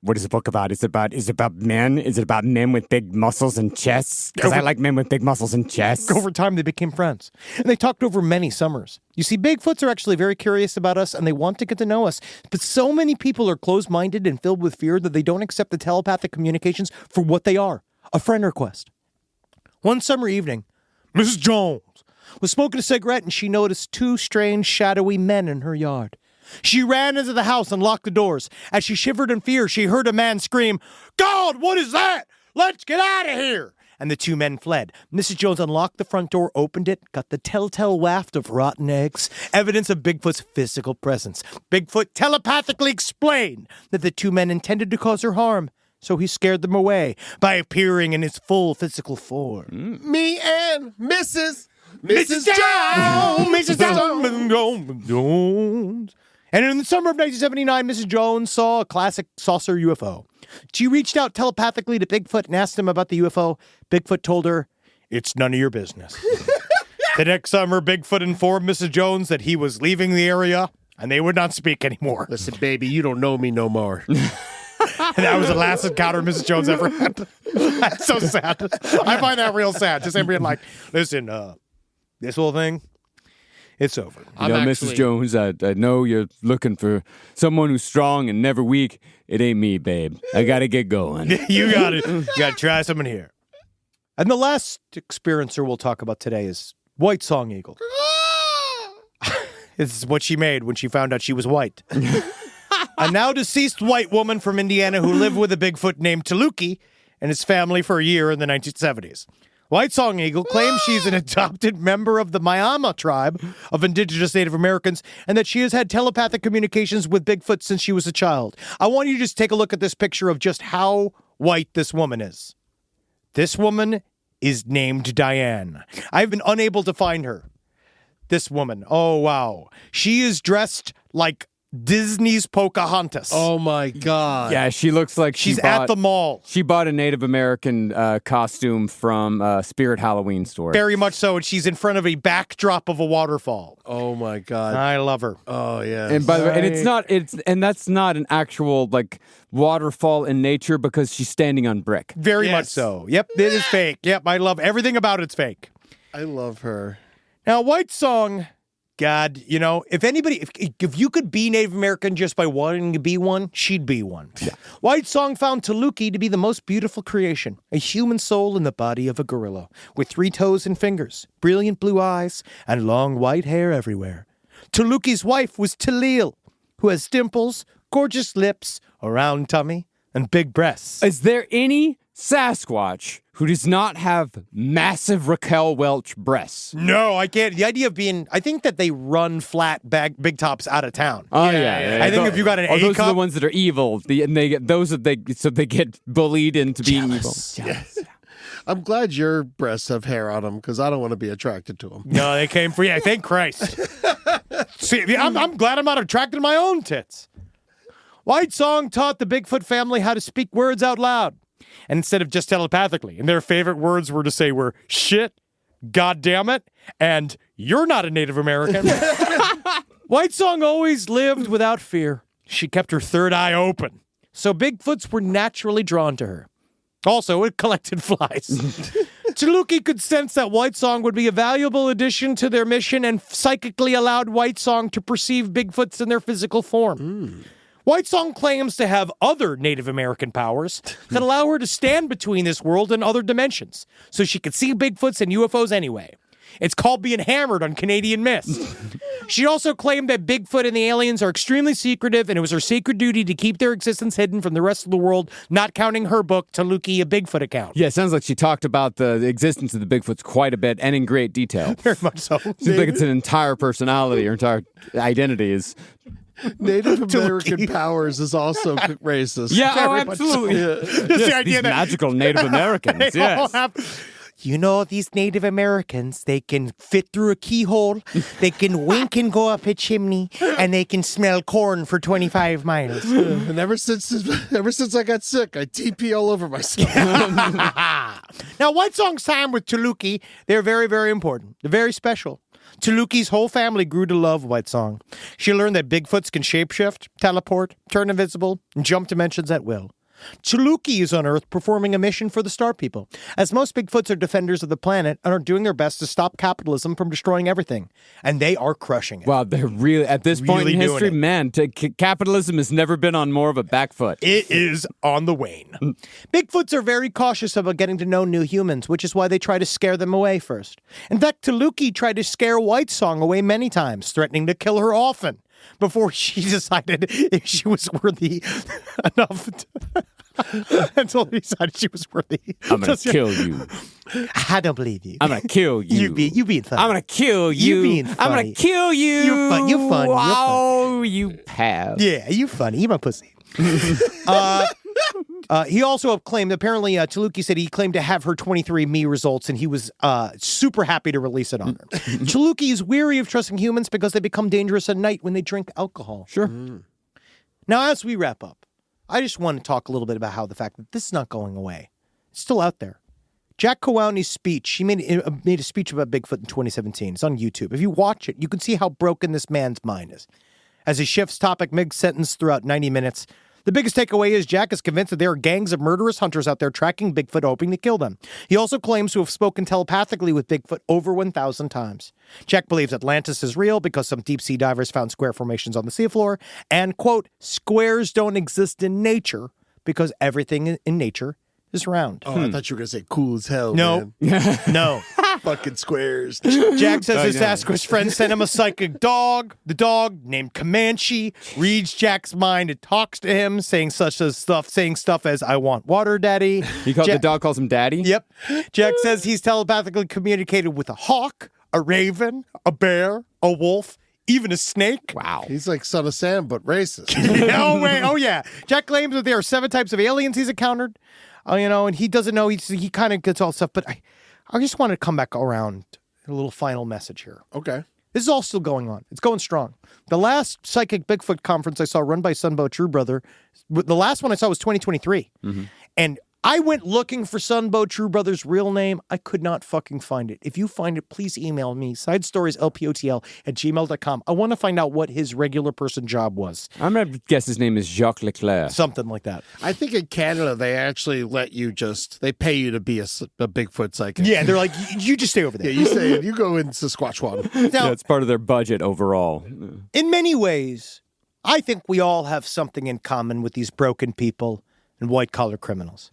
what is the book about? Is it about men? Is it about men with big muscles and chests? Because I like men with big muscles and chests. Over time, they became friends. And they talked over many summers. You see, Bigfoots are actually very curious about us, and they want to get to know us. But so many people are closed-minded and filled with fear that they don't accept the telepathic communications for what they are, a friend request. One summer evening, Mrs. Jones was smoking a cigarette, and she noticed two strange, shadowy men in her yard. She ran into the house and locked the doors. As she shivered in fear, she heard a man scream, "God, what is that? Let's get out of here!" And the two men fled. Mrs. Jones unlocked the front door, opened it, got the telltale waft of rotten eggs, evidence of Bigfoot's physical presence. Bigfoot telepathically explained that the two men intended to cause her harm, so he scared them away by appearing in his full physical form. Me and Mrs. Jones! Mrs. Jones! And in the summer of 1979, Mrs. Jones saw a classic saucer UFO. She reached out telepathically to Bigfoot and asked him about the UFO. Bigfoot told her, "It's none of your business." The next summer, Bigfoot informed Mrs. Jones that he was leaving the area and they would not speak anymore. Listen, baby, you don't know me no more. And that was the last encounter Mrs. Jones ever had. That's so sad. I find that real sad. Just being like, listen, this whole thing, it's over. Mrs. Jones, I know you're looking for someone who's strong and never weak. It ain't me, babe. I got to get going. You got it. You got to try someone here. And the last experiencer we'll talk about today is White Song Eagle. This is what she made when she found out she was white. A now deceased white woman from Indiana who lived with a Bigfoot named Taluki and his family for a year in the 1970s. White Song Eagle claims she's an adopted member of the Miama tribe of indigenous Native Americans and that she has had telepathic communications with Bigfoot since she was a child. I want you to just take a look at this picture of just how white this woman is. This woman is named Diane. I've been unable to find her. This woman, oh wow. She is dressed like Disney's Pocahontas. Oh my God. Yeah, she looks like she's at the mall. She bought a Native American costume from Spirit Halloween store. Very much so, and she's in front of a backdrop of a waterfall. Oh my God. I love her. Oh yeah. And by the way, and that's not an actual like waterfall in nature because she's standing on brick. Very much so. Yep, it is fake. Yep, I love everything about it's fake. I love her. Now, White Song, God, you know, if you could be Native American just by wanting to be one, she'd be one. Yeah. White Song found Taluki to be the most beautiful creation, a human soul in the body of a gorilla, with 3 toes and fingers, brilliant blue eyes, and long white hair everywhere. Taluki's wife was Talil, who has dimples, gorgeous lips, a round tummy, and big breasts. Is there any Sasquatch who does not have massive Raquel Welch breasts? No, I can't. The idea of I think that they run flat big tops out of town. Oh yeah. I think if you got an A those cup, are the ones that are evil. And they get those that they get bullied into being evil. Yes. I'm glad your breasts have hair on them because I don't want to be attracted to them. No, they came for you. Thank Christ. See, I'm glad I'm not attracted to my own tits. White Song taught the Bigfoot family how to speak words out loud, and instead of just telepathically. And their favorite words were to say were shit, God damn it, and you're not a Native American. White Song always lived without fear. She kept her third eye open, so Bigfoots were naturally drawn to her. Also, it collected flies. Chaluki could sense that White Song would be a valuable addition to their mission and psychically allowed White Song to perceive Bigfoots in their physical form. White Song claims to have other Native American powers that allow her to stand between this world and other dimensions, so she could see Bigfoots and UFOs anyway. It's called being hammered on Canadian Mist. She also claimed that Bigfoot and the aliens are extremely secretive, and it was her sacred duty to keep their existence hidden from the rest of the world, not counting her book, Taluki, a Bigfoot account. Yeah, it sounds like she talked about the existence of the Bigfoots quite a bit and in great detail. Very much so. Seems like it's an entire personality, her entire identity is... Native American powers is also racist. Yeah, Very oh, much absolutely. so. Just the idea These that magical Native Americans, they all yes. have... You know, these Native Americans, they can fit through a keyhole, they can wink and go up a chimney, and they can smell corn for 25 miles. And ever since I got sick, I TP all over myself. Now, White Song's time with Taluki, they're very, very important. They're very special. Taluki's whole family grew to love White Song. She learned that Bigfoots can shapeshift, teleport, turn invisible, and jump dimensions at will. Chaluki is on Earth performing a mission for the Star People, as most Bigfoots are defenders of the planet and are doing their best to stop capitalism from destroying everything. And they are crushing it. Wow, they're really, at this point Really in doing history, it. man, capitalism has never been on more of a back foot. It is on the wane. Bigfoots are very cautious about getting to know new humans, which is why they try to scare them away first. In fact, Taluki tried to scare White Song away many times, threatening to kill her often, before she decided if she was worthy enough until he decided she was worthy. I'm going to kill you. I don't believe you. I'm going to kill you. You being funny. I'm going to kill you. You being I'm funny. going to kill you. You're funny. You're funny. You're funny. Oh, you have. Yeah, you funny. You my pussy. He also claimed, apparently, Chaluki said he claimed to have her 23andMe results, and he was super happy to release it on her. Chaluki is weary of trusting humans because they become dangerous at night when they drink alcohol. Sure. Now, as we wrap up, I just want to talk a little bit about how the fact that this is not going away. It's still out there. Jack Kowalny's speech, he made a speech about Bigfoot in 2017. It's on YouTube. If you watch it, you can see how broken this man's mind is. As he shifts topic mid-sentence throughout 90 minutes, the biggest takeaway is Jack is convinced that there are gangs of murderous hunters out there tracking Bigfoot, hoping to kill them. He also claims to have spoken telepathically with Bigfoot over 1,000 times. Jack believes Atlantis is real because some deep-sea divers found square formations on the seafloor, and, quote, squares don't exist in nature because everything in nature is round. Oh, I thought you were going to say cool as hell, No. man. No. Fucking squares. Jack says his Sasquatch friend sent him a psychic dog. The dog, named Comanche, reads Jack's mind and talks to him, saying stuff as "I want water, Daddy." The dog calls him Daddy? Yep. Jack says he's telepathically communicated with a hawk, a raven, a bear, a wolf, even a snake. Wow. He's like Son of Sam, but racist. Oh yeah. Jack claims that there are 7 types of aliens he's encountered. And he doesn't know. He kind of gets all stuff, but I just want to come back around a little final message here. Okay. This is all still going on. It's going strong. The last Psychic Bigfoot conference I saw run by Sunbow True Brother, the last one I saw was 2023. And I went looking for Sunbow True Brother's real name. I could not fucking find it. If you find it, please email me, sidestorieslpotl@gmail.com. I want to find out what his regular person job was. I'm going to guess his name is Jacques Leclerc. Something like that. I think in Canada, they actually let you they pay you to be a Bigfoot psychic. Yeah, they're like, you just stay over there. Yeah, you say it. You go in Sasquatch-worshipping. Now, Yeah, it's part of their budget overall. in many ways, I think we all have something in common with these broken people and white-collar criminals.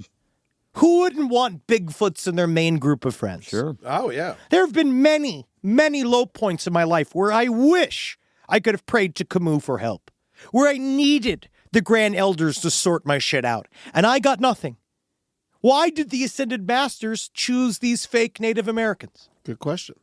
Who wouldn't want Bigfoots in their main group of friends? Sure. Oh, yeah. There have been many, many low points in my life where I wish I could have prayed to Camus for help, where I needed the Grand Elders to sort my shit out, and I got nothing. Why did the Ascended Masters choose these fake Native Americans? Good question.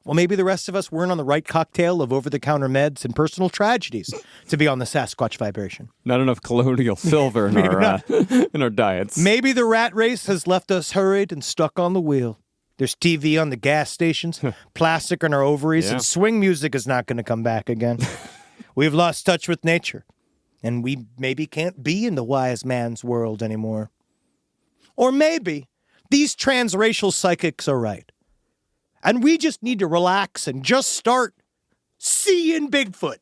Well, maybe the rest of us weren't on the right cocktail of over-the-counter meds and personal tragedies to be on the Sasquatch vibration. Not enough colonial silver in in our diets. Maybe the rat race has left us hurried and stuck on the wheel. There's TV on the gas stations, plastic in our ovaries, and swing music is not going to come back again. We've lost touch with nature, and we maybe can't be in the wise man's world anymore. Or maybe these transracial psychics are right. And we just need to relax and just start seeing Bigfoot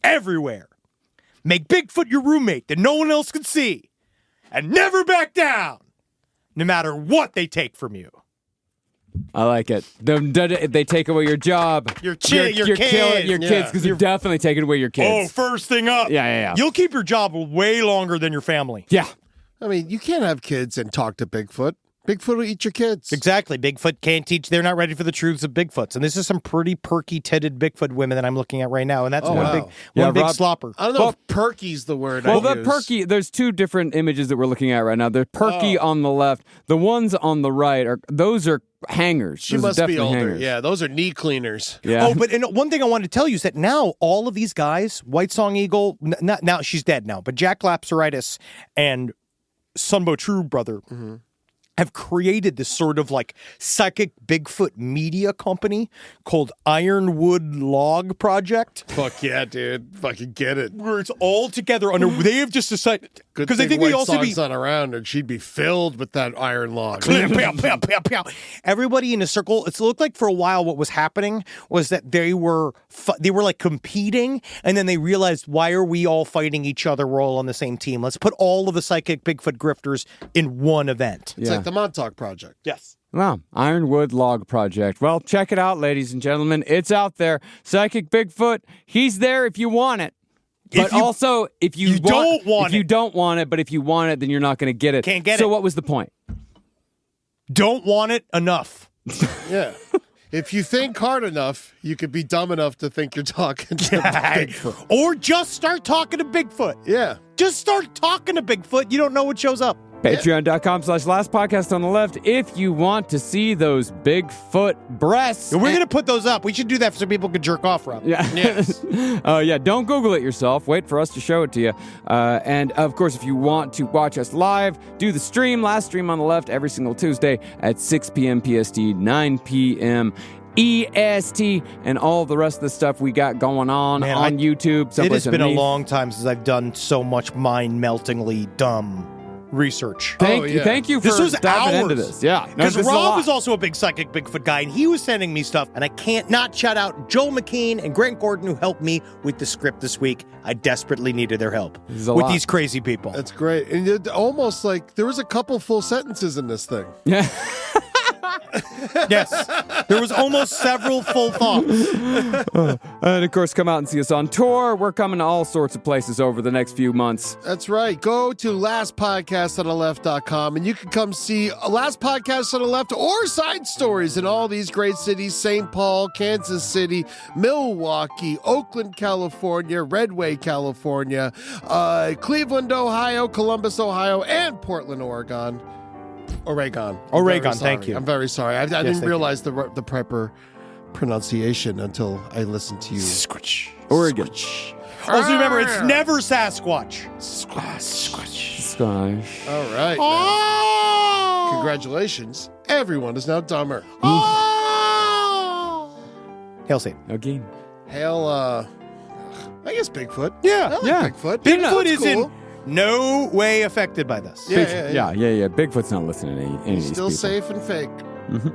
everywhere. Make Bigfoot your roommate that no one else can see. And never back down, no matter what they take from you. I like it. They take away your job. Your kids. Your kids, because you're definitely taking away your kids. Oh, first thing up. Yeah. You'll keep your job way longer than your family. Yeah. I mean, you can't have kids and talk to Bigfoot. Bigfoot will eat your kids. Exactly. Bigfoot can't teach. They're not ready for the truths of Bigfoots. And this is some pretty perky-titted Bigfoot women that I'm looking at right now. And that's one big slopper. I don't know if perky's the word Well, I the use. perky, there's two different images that we're looking at right now. The perky on the left. The ones on the right, those are hangers. She Those are must be definitely older. hangers. Yeah, those are knee cleaners. Yeah. Oh, but one thing I wanted to tell you is that now all of these guys, White Song Eagle, now she's dead now, but Jack Lapseritis and Sunbow True Brother have created this sort of like psychic Bigfoot media company called Ironwood Log Project. Fuck yeah, dude. Fucking get it. Where it's all together under, they have just decided, Good because thing I think White they also Song's not around, and she'd be filled with that iron log. Pow, pow, pow, pow. Everybody in a circle. It looked like for a while what was happening was that they were like competing, and then they realized, why are we all fighting each other? We're all on the same team. Let's put all of the psychic Bigfoot grifters in one event. It's like the Montauk Project. Yes. Wow. Ironwood Log Project. Well, check it out, ladies and gentlemen. It's out there. Psychic Bigfoot, he's there if you want it. But also, if you don't want it, but if you want it, then you're not going to get it. Can't get it. So what was the point? Don't want it enough. Yeah. If you think hard enough, you could be dumb enough to think you're talking to Bigfoot. Or just start talking to Bigfoot. Yeah. Just start talking to Bigfoot. You don't know what shows up. Patreon.com/last podcast on the left if you want to see those Bigfoot breasts. We're going to put those up. We should do that so people can jerk off, Rob. Yeah. Yes. Yeah. Don't Google it yourself. Wait for us to show it to you. And of course, if you want to watch us live, do the stream. Last stream on the left every single Tuesday at 6 p.m. PST, 9 p.m. EST, and all the rest of the stuff we got going on YouTube. It has been a long time since I've done so much mind-meltingly dumb research. Thank you for diving into this. Yeah. Because Rob is also a big psychic Bigfoot guy, and he was sending me stuff, and I can't not shout out Joel McKean and Grant Gordon, who helped me with the script this week. I desperately needed their help with these crazy people. That's great. And it almost like there was a couple full sentences in this thing. Yeah. Yes. There was almost several full thoughts. And of course, come out and see us on tour. We're coming to all sorts of places over the next few months. That's right. Go to lastpodcastontheleft.com and you can come see Last Podcast on the Left or Side Stories in all these great cities: St. Paul, Kansas City, Milwaukee, Oakland, California, Redway, California, Cleveland, Ohio, Columbus, Ohio, and Portland, Oregon. Oregon, thank you. I'm very sorry. I didn't realize the proper pronunciation until I listened to you. Squatch. Oregon. Also remember, it's never Sasquatch. Squash. All right. Oh! Congratulations. Everyone is now dumber. Oh! Hail Satan. Again. Hail, I guess Bigfoot. Yeah. I like Bigfoot. Bigfoot is cool. in no way affected by this. Yeah. Bigfoot's not listening to any of these Still people. safe and fake. Mm-hmm.